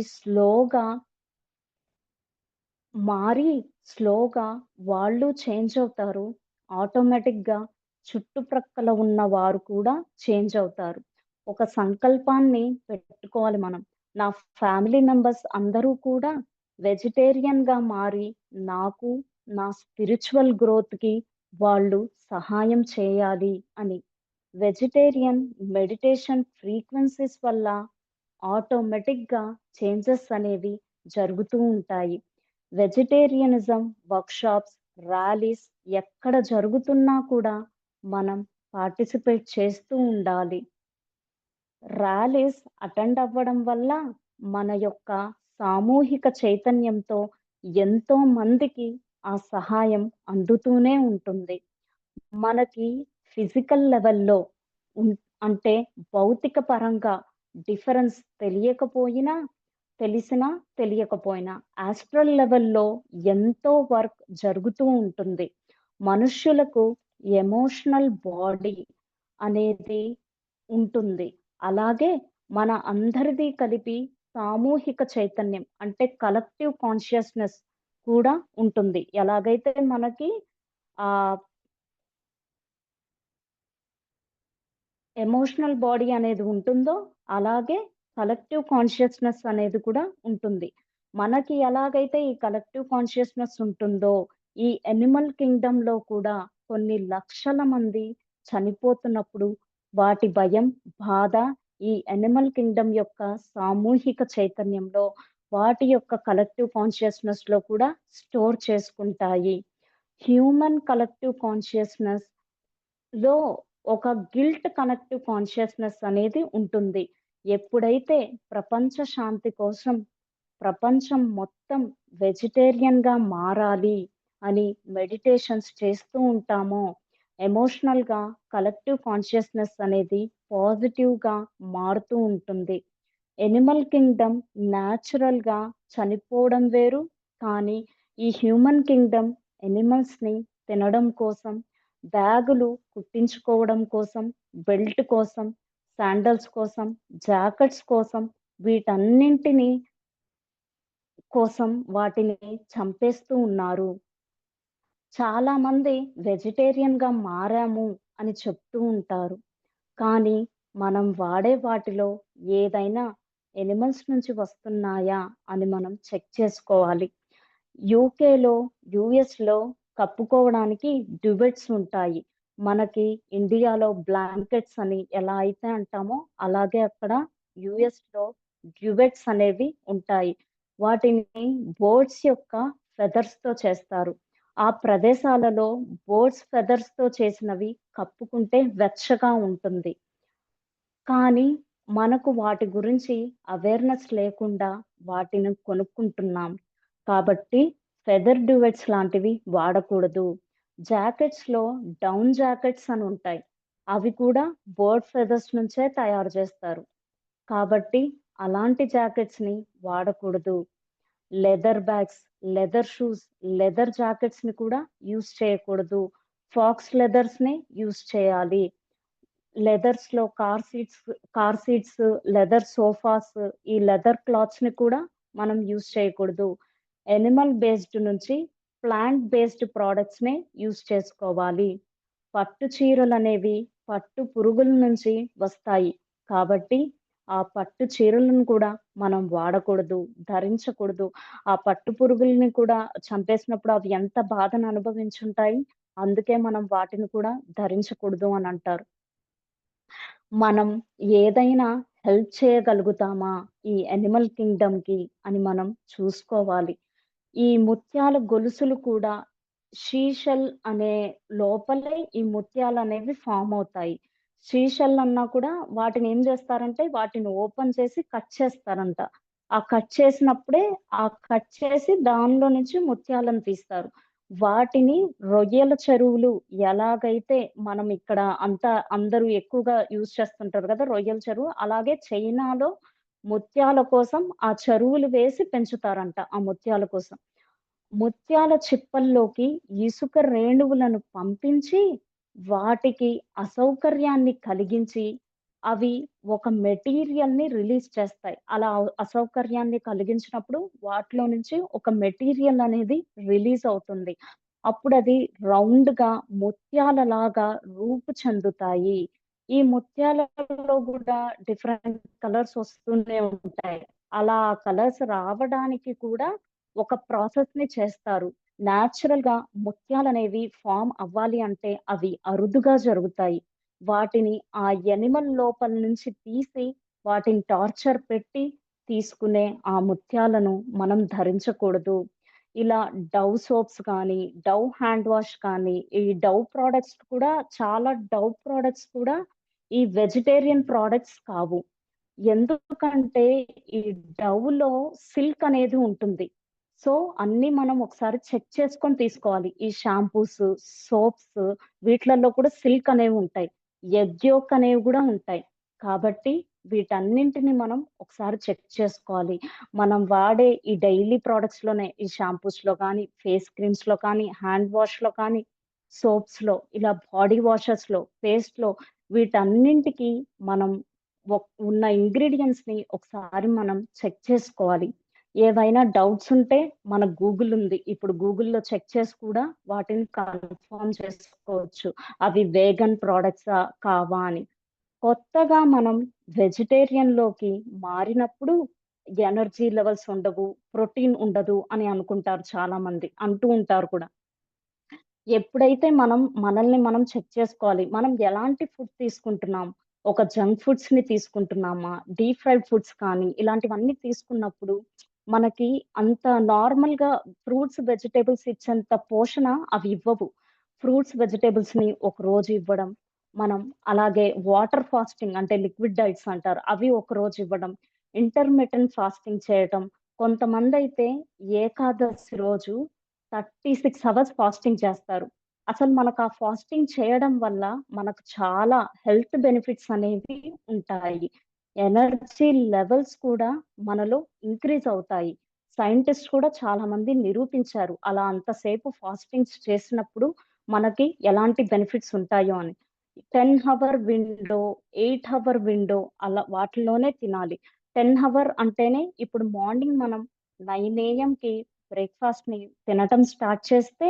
మారి స్లోగా వాళ్ళు చేంజ్ అవుతారు. ఆటోమేటిక్‌గా చుట్టుప్రక్కల ఉన్న వారు కూడా చేంజ్ అవుతారు. ఒక సంకల్పాన్ని పెట్టుకోవాలి మనం. నా ఫ్యామిలీ మెంబర్స్ అందరూ కూడా వెజిటేరియన్‌గా మారి నాకు నా స్పిరిచ్యువల్ గ్రోత్‌కి వాళ్ళు సహాయం చేయాలి అని. వెజిటేరియన్ మెడిటేషన్ ఫ్రీక్వెన్సీస్ వల్ల ఆటోమేటిక్‌గా చేంజెస్ అనేవి జరుగుతూ ఉంటాయి. వెజిటేరియనిజం వర్క్‌షాప్స్, ర్యాలీస్ ఎక్కడ జరుగుతున్నా కూడా మనం పార్టిసిపేట్ చేస్తూ ఉండాలి. ర్యాలీస్ అటెండ్ అవ్వడం వల్ల మన యొక్క సామూహిక చైతన్యంతో ఎంతో మందికి ఆ సహాయం అందుతూనే ఉంటుంది. మనకి ఫిజికల్ లెవెల్‌లో ఉన్ అంటే భౌతిక పరంగా డిఫరెన్స్ తెలియకపోయినా, తెలిసినా, తెలియకపోయినా యాస్ట్రల్ లెవెల్‌లో ఎంతో వర్క్ జరుగుతూ ఉంటుంది. మనుష్యులకు ఎమోషనల్ బాడీ అనేది ఉంటుంది. అలాగే మన అందరిది కలిపి సామూహిక చైతన్యం అంటే కలెక్టివ్ కాన్షియస్‌నెస్ కూడా ఉంటుంది. ఎలాగైతే మనకి ఆహ్ ఎమోషనల్ బాడీ అనేది ఉంటుందో, అలాగే కలెక్టివ్ కాన్షియస్‌నెస్ అనేది కూడా ఉంటుంది. మనకి ఎలాగైతే ఈ కలెక్టివ్ కాన్షియస్‌నెస్ ఉంటుందో, ఈ యానిమల్ కింగ్డమ్‌లో కూడా కొన్ని లక్షల మంది చనిపోతున్నప్పుడు వాటి భయం, బాధ ఈ యానిమల్ కింగ్డమ్ యొక్క సామూహిక చైతన్యంలో, వాటి యొక్క కలెక్టివ్ కాన్షియస్‌నెస్‌లో కూడా స్టోర్ చేసుకుంటాయి. హ్యూమన్ కలెక్టివ్ కాన్షియస్‌నెస్ లో ఒక గిల్ట్ కనెక్టివ్ కాన్షియస్‌నెస్ అనేది ఉంటుంది. ఎప్పుడైతే ప్రపంచ శాంతి కోసం ప్రపంచం మొత్తం వెజిటేరియన్‌గా మారాలి అని మెడిటేషన్స్ చేస్తూ ఉంటామో, ఎమోషనల్‌గా కలెక్టివ్ కాన్షియస్‌నెస్ అనేది పాజిటివ్‌గా మారుతూ ఉంటుంది. యానిమల్ కింగ్డమ్ న్యాచురల్‌గా చనిపోవడం వేరు. కానీ ఈ హ్యూమన్ కింగ్డమ్ యానిమల్స్‌ని తినడం కోసం, బ్యాగులు కుట్టించుకోవడం కోసం, బెల్ట్ కోసం, శాండల్స్ కోసం, జాకెట్స్ కోసం వీటన్నింటిని కోసం వాటిని చంపేస్తూ ఉన్నారు. చాలామంది వెజిటేరియన్‌గా మారాము అని చెప్తూ ఉంటారు. కానీ మనం వాడే వాటిలో ఏదైనా యానిమల్స్ నుంచి వస్తున్నాయా అని మనం చెక్ చేసుకోవాలి. యూకేలో, యూఎస్‌లో కప్పుకోవడానికి డ్యూవెట్స్ ఉంటాయి. మనకి ఇండియాలో బ్లాంకెట్స్ అని ఎలా అయితే అంటామో, అలాగే అక్కడ యూఎస్‌లో డ్యూవెట్స్ అనేవి ఉంటాయి. వాటిని బర్డ్స్ యొక్క ఫెదర్స్‌తో చేస్తారు. ఆ ప్రదేశాలలో బర్డ్స్ ఫెదర్స్‌తో చేసినవి కప్పుకుంటే వెచ్చగా ఉంటుంది. కానీ మనకు వాటి గురించి అవేర్‌నెస్ లేకుండా వాటిని కొనుక్కుంటున్నాం. కాబట్టి ఫెదర్ డ్యూవెట్స్ లాంటివి వాడకూడదు. జాకెట్స్‌లో డౌన్ జాకెట్స్ అని ఉంటాయి. అవి కూడా బర్డ్ ఫెదర్స్ నుంచే తయారు చేస్తారు. కాబట్టి అలాంటి జాకెట్స్‌ని వాడకూడదు. Leather bags, leather shoes, leather జాకెట్స్‌ని కూడా యూజ్ చేయకూడదు. ఫాక్స్ లెదర్స్‌ని యూజ్ చేయాలి. లెదర్స్‌లో కార్ సీట్స్, లెదర్ సోఫాస్, ఈ లెదర్ క్లాత్స్‌ని కూడా మనం యూజ్ చేయకూడదు. యానిమల్ బేస్డ్ నుంచి ప్లాంట్ బేస్డ్ ప్రొడక్ట్స్‌నే యూజ్ చేసుకోవాలి. పట్టు చీరలనేవి పట్టు పురుగుల నుంచి వస్తాయి. కాబట్టి ఆ పట్టు చీరలను కూడా మనం వాడకూడదు, ధరించకూడదు. ఆ పట్టు పురుగుల్ని కూడా చంపేసినప్పుడు అవి ఎంత బాధను అనుభవించుంటాయి. అందుకే మనం వాటిని కూడా ధరించకూడదు అనంటారు. మనం ఏదైనా హెల్ప్ చేయగలుగుతామా ఈ యానిమల్ కింగ్‌డమ్‌కి అని మనం చూసుకోవాలి. ఈ ముత్యాల గొలుసులు కూడా షీషెల్ అనే లోపలే ఈ ముత్యాలనేవి ఫార్మ్ అవుతాయి. షీషెల్ అన్నా కూడా వాటిని ఏం చేస్తారంటే వాటిని ఓపెన్ చేసి కట్ చేస్తారంట. ఆ కట్ చేసినప్పుడే కట్ చేసి దానిలో నుంచి ముత్యాలను తీస్తారు. వాటిని రొయ్యల చెరువులు ఎలాగైతే మనం ఇక్కడ అందరూ ఎక్కువగా యూజ్ చేస్తుంటారు కదా! రొయ్యల చెరువు. అలాగే చైనాలో ముత్యాల కోసం ఆ చెరువులు వేసి పెంచుతారంట ఆ ముత్యాల కోసం. ముత్యాల చిప్పల్లోకి ఇసుక రేణువులను పంపించి, వాటికి అసౌకర్యాన్ని కలిగించి, అవి ఒక మెటీరియల్‌ని రిలీజ్ చేస్తాయి. అలా అసౌకర్యాన్ని కలిగించినప్పుడు వాటిలో నుంచి ఒక మెటీరియల్ అనేది రిలీజ్ అవుతుంది. అప్పుడది రౌండ్‌గా ముత్యాలలాగా రూపు చెందుతాయి. ఈ ముత్యాలలో గూడా డిఫరెంట్ కలర్స్ వస్తూనే ఉంటాయి. అలా ఆ కలర్స్ రావడానికి కూడా ఒక ప్రాసెస్‌ని చేస్తారు. నేచురల్‌గా ముత్యాలనేవి ఫార్మ్ అవ్వాలి అంటే అవి అరుదుగా జరుగుతాయి. వాటిని ఆ యానిమల్ లోపల నుంచి తీసి వాటిని టార్చర్ పెట్టి తీసుకునే ఆ ముత్యాలను మనం ధరించకూడదు. ఇలా డవ్ సోప్స్ కానీ, డవ్ హ్యాండ్ వాష్ కానీ, ఈ డవ్ ప్రొడక్ట్స్ కూడా చాలా డవ్ ప్రొడక్ట్స్ కూడా ఈ వెజిటేరియన్ ప్రొడక్ట్స్ కావు. ఎందుకంటే ఈ డవ్‌లో సిల్క్ అనేది ఉంటుంది. సో, అన్నీ మనం ఒకసారి చెక్ చేసుకొని తీసుకోవాలి. ఈ షాంపూస్, సోప్స్ వీట్లల్లో కూడా సిల్క్ అనేవి ఉంటాయి. ఎగ్ యolk అనేవి గూడా ఉంటాయి. కాబట్టి వీటన్నింటిని మనం ఒకసారి చెక్ చేసుకోవాలి. మనం వాడే ఈ డైలీ ప్రొడక్ట్స్‌లోనే ఈ షాంపూస్‌లో కానీ, ఫేస్ క్రీమ్స్‌లో కానీ, హ్యాండ్ వాష్‌లో కానీ, సోప్స్‌లో ఇలా బాడీ వాషెస్‌లో, పేస్ట్‌లో వీటన్నింటికి మనం ఉన్న ఇంగ్రీడియెంట్స్‌ని ఒకసారి మనం చెక్ చేసుకోవాలి. ఏవైనా డౌట్స్ ఉంటే మన గూగుల్ ఉంది. ఇప్పుడు గూగుల్‌లో చెక్ చేసి కూడా వాటిని కన్ఫర్మ్ చేసుకోవచ్చు. అవి వేగన్ ప్రొడక్ట్సా? కావా? అని. కొత్తగా మనం వెజిటేరియన్‌లోకి మారినప్పుడు ఎనర్జీ లెవెల్స్ ఉండవు, ప్రోటీన్ ఉండదు అని అనుకుంటారు చాలామంది. అంటూ ఉంటారు కూడా. ఎప్పుడైతే మనల్ని మనం చెక్ చేసుకోవాలి. మనం ఎలాంటి ఫుడ్ తీసుకుంటున్నాం? ఒక జంక్ ఫుడ్స్‌ని తీసుకుంటున్నామా? డీప్ ఫ్రైడ్ ఫుడ్స్ కానీ, ఇలాంటివన్నీ తీసుకున్నప్పుడు మనకి అంత నార్మల్‌గా ఫ్రూట్స్, వెజిటబుల్స్ ఇచ్చేంత పోషణ అవి ఇవ్వవు. ఫ్రూట్స్, వెజిటబుల్స్‌ని ఒకరోజు ఇవ్వడం. మనం అలాగే వాటర్ ఫాస్టింగ్ అంటే లిక్విడ్ డైట్స్ అంటారు. అవి ఒకరోజు ఇవ్వడం. ఇంటర్మిటెంట్ ఫాస్టింగ్ చేయటం. కొంతమందైతే ఏకాదశి రోజు 36 అవర్స్ ఫాస్టింగ్ చేస్తారు. అసలు మనకు ఆ ఫాస్టింగ్ చేయడం వల్ల మనకు చాలా హెల్త్ బెనిఫిట్స్ అనేవి ఉంటాయి. ఎనర్జీ లెవెల్స్ కూడా మనలో ఇంక్రీజ్ అవుతాయి. సైంటిస్ట్ కూడా చాలా మంది నిరూపించారు. అలా అంతసేపు ఫాస్టింగ్స్ చేసినప్పుడు మనకి ఎలాంటి బెనిఫిట్స్ ఉంటాయో అని. 10 హవర్ విండో, 8 హవర్ విండో అలా వాటిలోనే తినాలి. 10 హవర్ అంటేనే ఇప్పుడు మార్నింగ్ మనం 9 ఏఎంకి బ్రేక్‌ఫాస్ట్‌ని తినటం స్టార్ట్ చేస్తే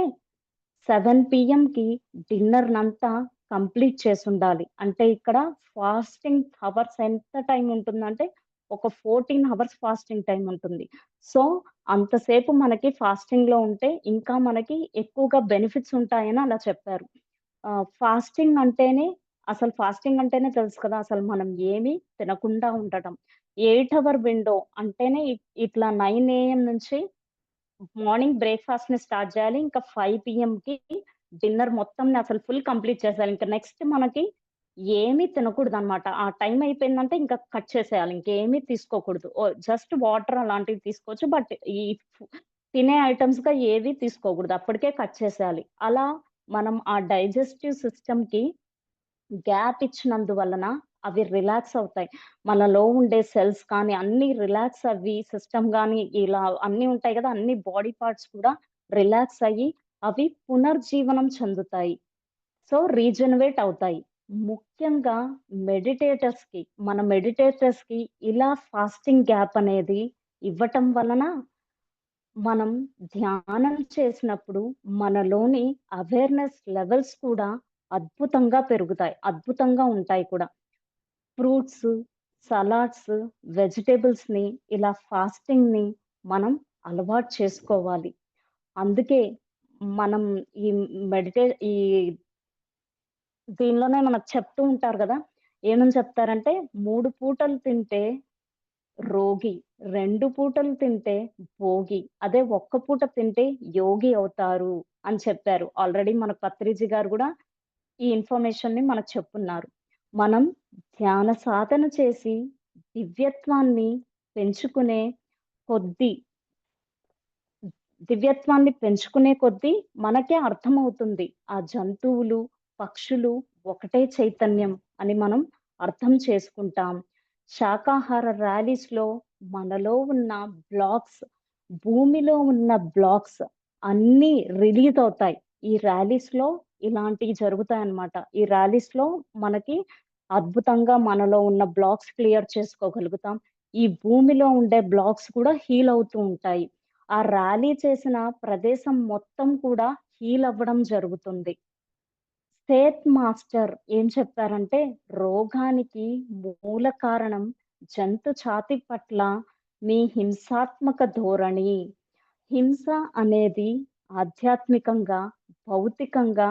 7 పీఎంకి డిన్నర్‌నంతా కంప్లీట్ చేసుండాలి. అంటే ఇక్కడ ఫాస్టింగ్ హవర్స్ ఎంత టైం ఉంటుందంటే, ఒక 14 అవర్స్ ఫాస్టింగ్ టైమ్ ఉంటుంది. సో, అంతసేపు మనకి ఫాస్టింగ్‌లో ఉంటే ఇంకా మనకి ఎక్కువగా బెనిఫిట్స్ ఉంటాయని అలా చెప్పారు. ఫాస్టింగ్ అంటేనే ఫాస్టింగ్ అంటేనే తెలుసు కదా! అసలు మనం ఏమి తినకుండా ఉండటం. 8 అవర్ విండో అంటేనే ఇట్లా 9 ఏఎం నుంచి మార్నింగ్ బ్రేక్‌ఫాస్ట్‌ని స్టార్ట్ జేయాలి. ఇంకా 5 పీఎంకి డిన్నర్ మొత్తంని అసలు ఫుల్ కంప్లీట్ చేసేయాలి. ఇంక నెక్స్ట్ మనకి ఏమీ తినకూడదనమాట. ఆ టైం అయిపోయిందంటే ఇంకా కట్ చేసేయాలి. ఇంకేమీ తీసుకోకూడదు. జస్ట్ వాటర్ అలాంటివి తీసుకోవచ్చు. బట్ ఈ ఫు తినే ఐటెమ్స్‌గా ఏవి తీసుకోకూడదు. అప్పటికే కట్ చేసేయాలి. అలా మనం ఆ డైజెస్టివ్ సిస్టమ్‌కి గ్యాప్ ఇచ్చినందువలన అవి రిలాక్స్ అవుతాయి. మనలో ఉండే సెల్స్ కానీ అన్నీ రిలాక్స్ అవ్వి సిస్టమ్ గాని ఇలా అన్నీ ఉంటాయి గదా! అన్ని బాడీ పార్ట్స్ కూడా రిలాక్స్ అయ్యి అవి పునర్జీవనం చెందుతాయి. సో, రీజనరేట్ అవుతాయి. ముఖ్యంగా మన మెడిటేటర్స్‌కి ఇలా ఫాస్టింగ్ గ్యాప్ అనేది ఇవ్వటం వలన మనం ధ్యానం చేసినప్పుడు మనలోని అవేర్‌నెస్ లెవెల్స్ కూడా అద్భుతంగా పెరుగుతాయి. అద్భుతంగా ఉంటాయి కూడా. ఫ్రూట్స్, సలాడ్స్, వెజిటబుల్స్‌ని ఇలా ఫాస్టింగ్‌ని మనం అలవాటు చేసుకోవాలి. అందుకే మనం ఈ మెడిటే ఈ దీనిలోనే మనకు చెప్తూ ఉంటారు గదా! ఏమని చెప్తారంటే 3 పూటలు తింటే రోగి, 2 పూటలు తింటే భోగి, అదే ఒక్క పూట తింటే యోగి అవుతారు అని చెప్పారు. ఆల్రెడీ మన పత్రిజీ గారు గూడా ఈ ఇన్ఫర్మేషన్‌ని మనకు చెప్పున్నారు. మనం ధ్యాన సాధన చేసి దివ్యత్వాన్ని పెంచుకునే కొద్దీ దివ్యత్వాన్ని పెంచుకునే కొద్దీ మనకే అర్థమవుతుంది. ఆ జంతువులు, పక్షులు ఒకటే చైతన్యం అని మనం అర్థం చేసుకుంటాం. శాకాహార ర్యాలీస్‌లో మనలో ఉన్న బ్లాక్స్, భూమిలో ఉన్న బ్లాక్స్ అన్నీ రిలీజ్ అవుతాయి. ఈ ర్యాలీస్‌లో ఇలాంటియి జరుగుతాయన్నమాట. ఈ ర్యాలీస్‌లో మనకి అద్భుతంగా మనలో ఉన్న బ్లాక్స్ క్లియర్ చేసుకోగలుగుతాం. ఈ భూమిలో ఉండే బ్లాక్స్ కూడా హీల్ అవుతూ ఉంటాయి. ఆ ర్యాలీ చేసిన ప్రదేశం మొత్తం కూడా హీల్ అవ్వడం జరుగుతుంది. సేత్ మాస్టర్ ఏం చెప్పారంటే, రోగానికి మూల కారణం జంతు ఛాతీ పట్ల మీ హింసాత్మక ధోరణి. హింస అనేది ఆధ్యాత్మికంగా, భౌతికంగా,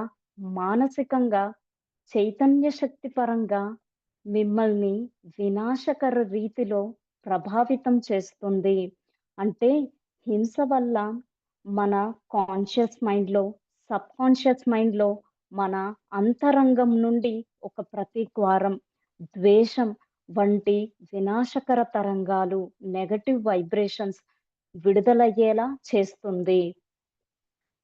మానసికంగా, చైతన్య శక్తి పరంగా మిమ్మల్ని వినాశకర రీతిలో ప్రభావితం చేస్తుంది. అంటే హింస వల్ల మన కాన్షియస్ మైండ్‌లో, సబ్‌కాన్షియస్ మైండ్‌లో మన అంతరంగం నుండి ఒక ప్రతీకారం, ద్వేషం వంటి వినాశకర తరంగాలు, నెగెటివ్ వైబ్రేషన్స్ విడుదలయ్యేలా చేస్తుంది.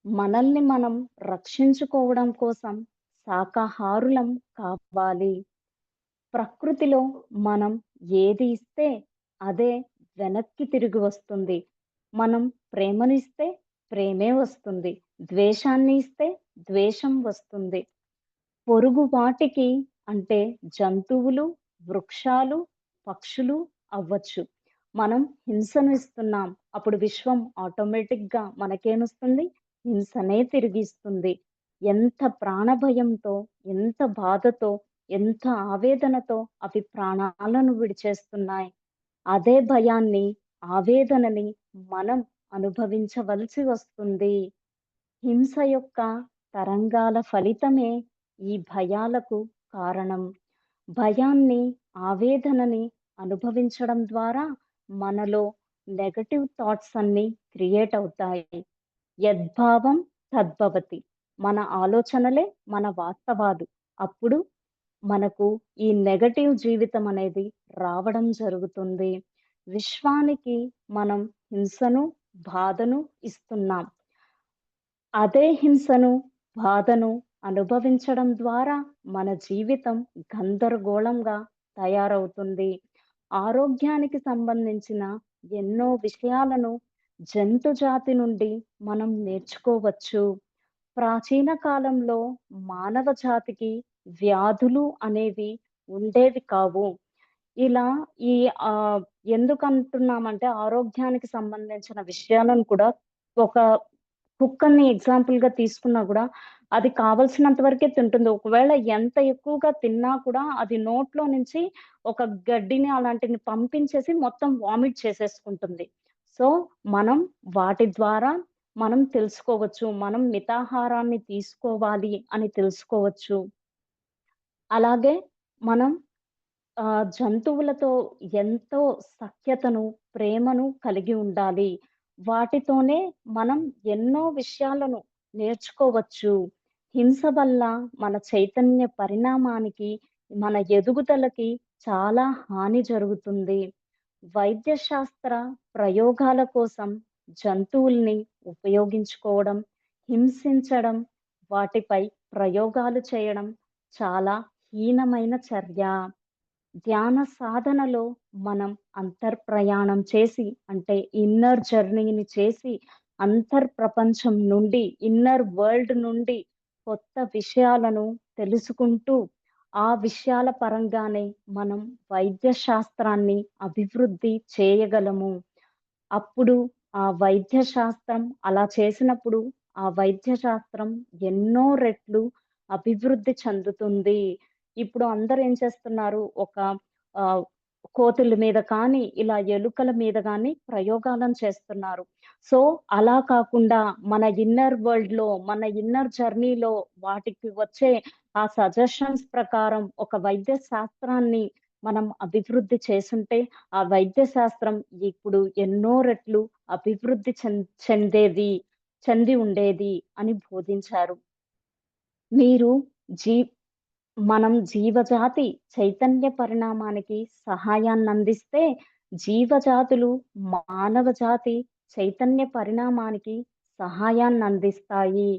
మనల్ని మనం రక్షించుకోవడం కోసం శాకాహారులం కావాలి. ప్రకృతిలో మనం ఏది ఇస్తే అదే వెనక్కి తిరిగి వస్తుంది. మనం ప్రేమనిస్తే ప్రేమే వస్తుంది. ద్వేషాన్ని ఇస్తే ద్వేషం వస్తుంది. పొరుగు వాటికి అంటే జంతువులు, వృక్షాలు, పక్షులు అవ్వచ్చు. మనం హింసను ఇస్తున్నాం. అప్పుడు విశ్వం ఆటోమేటిక్‌గా మనకేమిస్తుంది? హింసనే తిరిగిస్తుంది. ఎంత ప్రాణభయంతో, ఎంత బాధతో, ఎంత ఆవేదనతో అవి ప్రాణాలను విడిచేస్తున్నాయి. అదే భయాన్ని, ఆవేదనని మనం అనుభవించవలసి వస్తుంది. హింస యొక్క తరంగాల ఫలితమే ఈ భయాలకు కారణం. భయాన్ని, ఆవేదనని అనుభవించడం ద్వారా మనలో నెగెటివ్ థాట్స్ అన్నీ క్రియేట్ అవుతాయి. యద్భావం తద్భవతి. మన ఆలోచనలే మన వాస్తవాలు. అప్పుడు మనకు ఈ నెగెటివ్ జీవితం అనేది రావడం జరుగుతుంది. విశ్వానికి మనం హింసను, బాధను ఇస్తున్నాం. అదే హింసను, బాధను అనుభవించడం ద్వారా మన జీవితం గందరగోళంగా తయారవుతుంది. ఆరోగ్యానికి సంబంధించిన ఎన్నో విషయాలను జంతు జాతి నుండి మనం నేర్చుకోవచ్చు. ప్రాచీన కాలంలో మానవ జాతికి వ్యాధులు అనేవి ఉండేవి కావు. ఇలా ఈ ఆహ్, ఎందుకంటున్నామంటే ఆరోగ్యానికి సంబంధించిన విషయాలను కూడా ఒక కుక్కని ఎగ్జాంపుల్‌గా తీసుకున్నా గూడా, అది కావాల్సినంత వరకే తింటుంది. ఒకవేళ ఎంత ఎక్కువగా తిన్నా కూడా అది నోట్లో నుంచి ఒక గడ్డిని అలాంటిని పంపించేసి మొత్తం వామిట్ చేసేసుకుంటుంది. సో, మనం వాటి ద్వారా మనం తెలుసుకోవచ్చు. మనం మితాహారాన్ని తీసుకోవాలి అని తెలుసుకోవచ్చు. అలాగే మనం జంతువులతో ఎంతో సఖ్యతను, ప్రేమను కలిగి ఉండాలి. వాటితోనే మనం ఎన్నో విషయాలను నేర్చుకోవచ్చు. హింస వల్ల మన చైతన్య పరిణామానికి, మన ఎదుగుదలకి చాలా హాని జరుగుతుంది. వైద్య శాస్త్ర ప్రయోగాల కోసం జంతువుల్ని ఉపయోగించుకోవడం, హింసించడం, వాటిపై ప్రయోగాలు చేయడం చాలా హీనమైన చర్య. ధ్యాన సాధనలో మనం అంతర్ప్రయాణం చేసి అంటే ఇన్నర్ జర్నీని చేసి ప్రపంచం నుండి ఇన్నర్ వరల్డ్ నుండి కొత్త విషయాలను తెలుసుకుంటూ ఆ విషయాల పరంగానే మనం వైద్య శాస్త్రాన్ని అభివృద్ధి చేయగలము. అప్పుడు ఆ వైద్య శాస్త్రం అలా చేసినప్పుడు ఆ వైద్య శాస్త్రం ఎన్నో రెట్లు అభివృద్ధి చెందుతుంది. ఇప్పుడు అందరూ ఏం చేస్తున్నారు? ఒక ఆహ్, కోతుల మీద కానీ, ఇలా ఎలుకల మీద గాని ప్రయోగాలను చేస్తున్నారు. సో, అలా కాకుండా మన ఇన్నర్ వరల్డ్‌లో, మన ఇన్నర్ జర్నీలో వాటికి వచ్చే ఆ సజెషన్స్ ప్రకారం ఒక వైద్య శాస్త్రాన్ని మనం అభివృద్ధి చేసుంటే, ఆ వైద్య శాస్త్రం ఇప్పుడు ఎన్నో రెట్లు అభివృద్ధి చెంది ఉండేది అని బోధించారు. మీరు జీ మనం జీవజాతి చైతన్య పరిణామానికి సహాయాన్నందిస్తే, జీవజాతులు మానవ జాతి చైతన్య పరిణామానికి సహాయాన్నందిస్తాయి.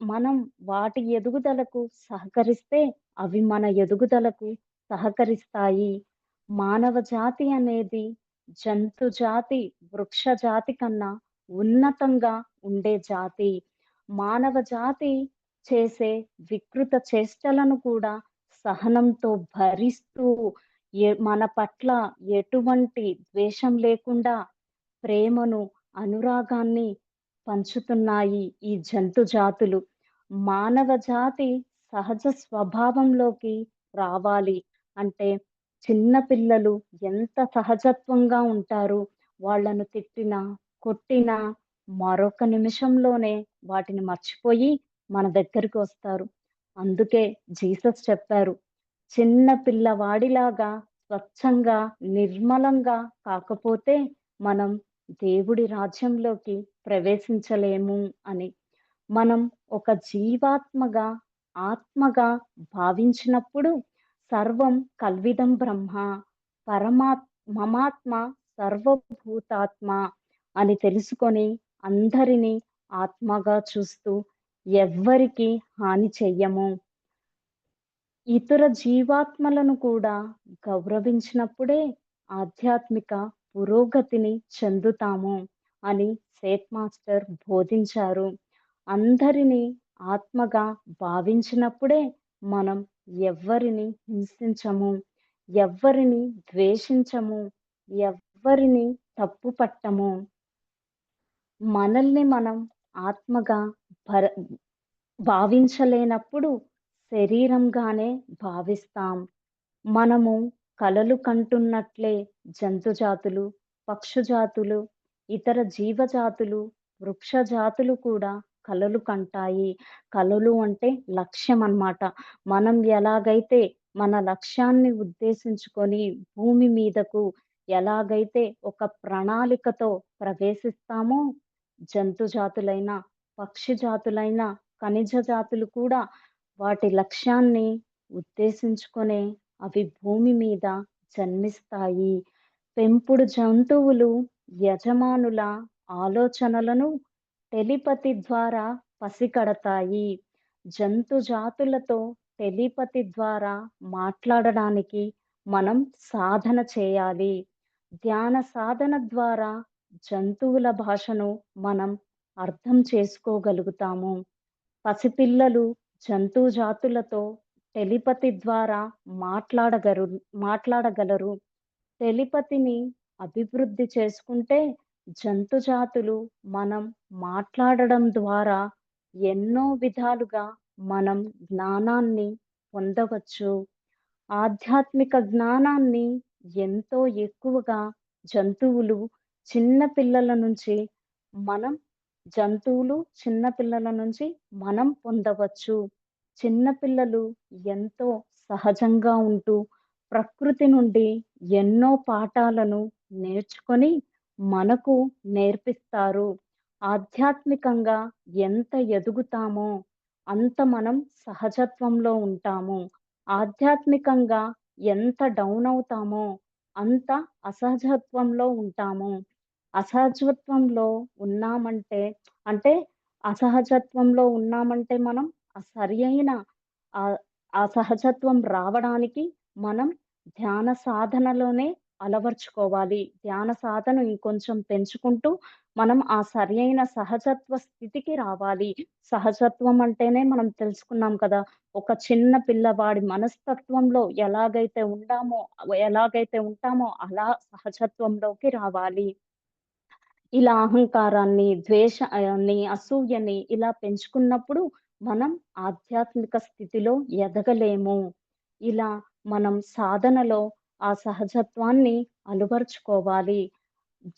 మనం వాటి ఎదుగుదలకు సహకరిస్తే, అవి మన ఎదుగుదలకు సహకరిస్తాయి. మానవ జాతి అనేది జంతు జాతి, వృక్ష జాతి కన్నా ఉన్నతంగా ఉండే జాతి. మానవ జాతి చేసే వికృత చేష్టలను కూడా సహనంతో భరిస్తూ, మన పట్ల ఎటువంటి ద్వేషం లేకుండా ప్రేమను, అనురాగాన్ని పంచుతున్నాయి ఈ జంతు జాతులు. మానవ జాతి సహజ స్వభావంలోకి రావాలి. అంటే చిన్న పిల్లలు ఎంత సహజత్వంగా ఉంటారు. వాళ్ళను తిట్టినా, కొట్టినా మరొక నిమిషంలోనే వాటిని మర్చిపోయి మన దగ్గరికి వస్తారు. అందుకే జీసస్ చెప్పారు, చిన్న పిల్లవాడిలాగా స్వచ్ఛంగా, నిర్మలంగా కాకపోతే మనం దేవుడి రాజ్యంలోకి ప్రవేశించలేము అని. మనం ఒక జీవాత్మగా, ఆత్మగా భావించినప్పుడు సర్వం కల్విదం బ్రహ్మ, మమాత్మ సర్వభూతాత్మ అని తెలుసుకొని అందరినీ ఆత్మగా చూస్తూ ఎవ్వరికీ హాని చెయ్యము. ఇతర జీవాత్మలను కూడా గౌరవించినప్పుడే ఆధ్యాత్మిక పురోగతిని చెందుతాము అని సేత్ మాస్టర్ బోధించారు. అందరినీ ఆత్మగా భావించినప్పుడే మనం ఎవ్వరిని హింసించము, ఎవ్వరిని ద్వేషించము, ఎవ్వరిని తప్పు పట్టము. మనల్ని మనం ఆత్మగా భర భావించలేనప్పుడు శరీరంగానే భావిస్తాం. మనము కలలు కంటున్నట్లే జంతుజాతులు, పక్షుజాతులు, ఇతర జీవజాతులు, వృక్షజాతులు కూడా కలలు కంటాయి. కలలు అంటే లక్ష్యం అన్నమాట. మనం ఎలాగైతే మన లక్ష్యాన్ని ఉద్దేశించుకొని భూమి మీదకు ఎలాగైతే ఒక ప్రణాళికతో ప్రవేశిస్తామో, జంతు జాతులైన, పక్షి జాతులైన, ఖనిజ జాతులు కూడా వాటి లక్ష్యాన్ని ఉద్దేశించుకొనే అవి భూమి మీద జన్మిస్తాయి. పెంపుడు జంతువులు యజమానుల ఆలోచనలను టెలిపతి ద్వారా పసికడతాయి. జంతు జాతులతో టెలిపతి ద్వారా మాట్లాడడానికి మనం సాధన చేయాలి. ధ్యాన సాధన ద్వారా జంతువుల భాషను మనం అర్థం చేసుకోగలుగుతాము. పసిపిల్లలు జంతు జాతులతో టెలిపతి ద్వారా మాట్లాడగలరు. టెలిపతిని అభివృద్ధి చేసుకుంటే జంతు జాతులు మనం మాట్లాడడం ద్వారా ఎన్నో విధాలుగా మనం జ్ఞానాన్ని పొందవచ్చు. ఆధ్యాత్మిక జ్ఞానాన్ని ఎంతో ఎక్కువగా జంతువులు చిన్న పిల్లల నుంచి మనం చిన్న పిల్లల నుంచి మనం పొందవచ్చు. చిన్న పిల్లలు ఎంతో సహజంగా ఉంటూ ప్రకృతి నుండి ఎన్నో పాఠాలను నేర్చుకొని మనకు నేర్పిస్తారు. ఆధ్యాత్మికంగా ఎంత ఎదుగుతామో అంత మనం సహజత్వంలో ఉంటాము. ఆధ్యాత్మికంగా ఎంత డౌన్ అవుతామో అంత అసహజత్వంలో ఉంటాము. అసహజత్వంలో ఉన్నామంటే అంటే అసహజత్వంలో ఉన్నామంటే మనం సరియైన ఆహ్, ఆ సహజత్వం రావడానికి మనం ధ్యాన సాధనలోనే అలవర్చుకోవాలి. ధ్యాన సాధన ఇంకొంచెం పెంచుకుంటూ మనం ఆ సరియైన సహజత్వ స్థితికి రావాలి. సహజత్వం అంటేనే మనం తెలుసుకున్నాం కదా! ఒక చిన్న పిల్లవాడి మనస్తత్వంలో ఎలాగైతే ఉంటామో అలా సహజత్వంలోకి రావాలి. ఇలా అహంకారాన్ని, ద్వేషాన్ని, అసూయని ఇలా పెంచుకున్నప్పుడు మనం ఆధ్యాత్మిక స్థితిలో ఎదగలేము. ఇలా మనం సాధనలో ఆ సహజత్వాన్ని అలువరుచుకోవాలి.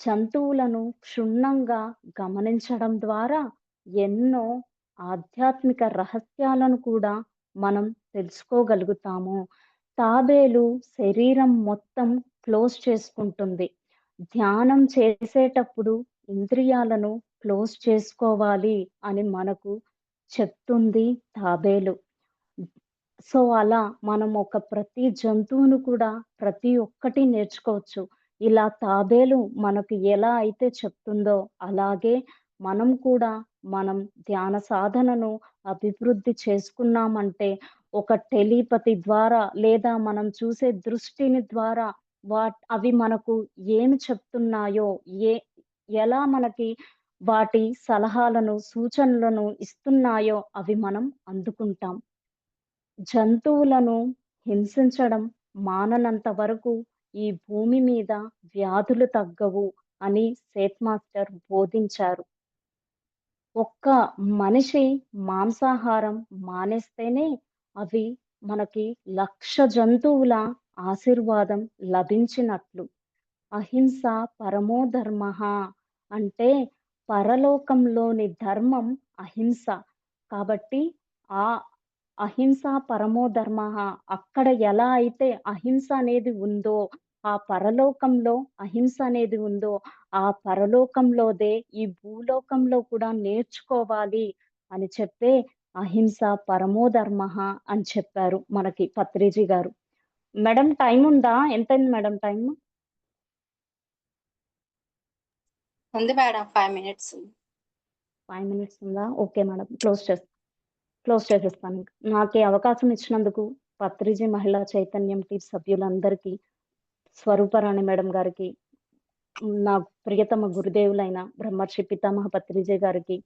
జంతువులను క్షుణ్ణంగా గమనించడం ద్వారా ఎన్నో ఆధ్యాత్మిక రహస్యాలను కూడా మనం తెలుసుకోగలుగుతాము. తాబేలు శరీరం మొత్తం క్లోజ్ చేసుకుంటుంది. ధ్యానం చేసేటప్పుడు ఇంద్రియాలను క్లోజ్ చేసుకోవాలి అని మనకు చెప్తుంది తాబేలు. సో, అలా మనం ప్రతి జంతువును కూడా ప్రతి ఒక్కటి నేర్చుకోవచ్చు. ఇలా తాబేలు మనకు ఎలా అయితే చెప్తుందో, అలాగే మనం కూడా మనం ధ్యాన సాధనను అభివృద్ధి చేసుకున్నామంటే, ఒక టెలిపతి ద్వారా లేదా మనం చూసే దృష్టిని ద్వారా అవి మనకు ఏమి చెప్తున్నాయో, ఏ ఎలా మనకి వాటి సలహాలను, సూచనలను ఇస్తున్నాయో అవి మనం అందుకుంటాం. జంతువులను హింసించడం మాననంత వరకు ఈ భూమి మీద వ్యాధులు తగ్గవు అని సేత్ మాస్టర్ బోధించారు. ఒక్క మనిషి మాంసాహారం మానేస్తేనే అవి మనకి 1,00,000 జంతువుల ఆశీర్వాదం లభించినట్లు. అహింస పరమో ధర్మః అంటే పరలోకంలోని ధర్మం అహింస. కాబట్టి ఆ అహింస పరమో ధర్మః అక్కడ ఎలా అయితే అహింస అనేది ఉందో, ఆ పరలోకంలో అహింస అనేది ఉందో, ఆ పరలోకంలోదే ఈ భూలోకంలో కూడా నేర్చుకోవాలి అని చెప్పే అహింస పరమో ధర్మః అని చెప్పారు మనకి పత్రిజీ గారు. మేడం టైముందా? ఎంతైంది మేడం టైము? ఉంది మేడం 5 మినిట్స్. 5 మినిట్స్ ఉందా? Okay madam. క్లోజ్ చేసేస్తాను ఇంక. నాకీ అవకాశం ఇచ్చినందుకు పత్రిజీ మహిళా చైతన్యం టీమ్ సభ్యులందరికీ, స్వరూపరాణి మేడం గారికి, నా ప్రియతమ గురుదేవులైన బ్రహ్మర్షి పితామహ పత్రిజీ గారికి,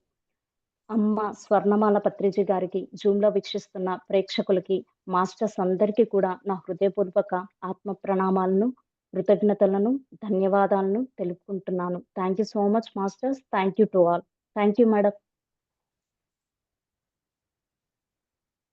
అమ్మ స్వర్ణమాల పత్రిజీ గారికి, జూమ్‌లో వీక్షిస్తున్న ప్రేక్షకులకి, మాస్టర్స్ అందరికీ కూడా నా హృదయపూర్వక ఆత్మ ప్రణామాలను, కృతజ్ఞతలను, ధన్యవాదాలను తెలుపుకుంటున్నాను. Thank you so much masters. Thank you to all. Thank you madam.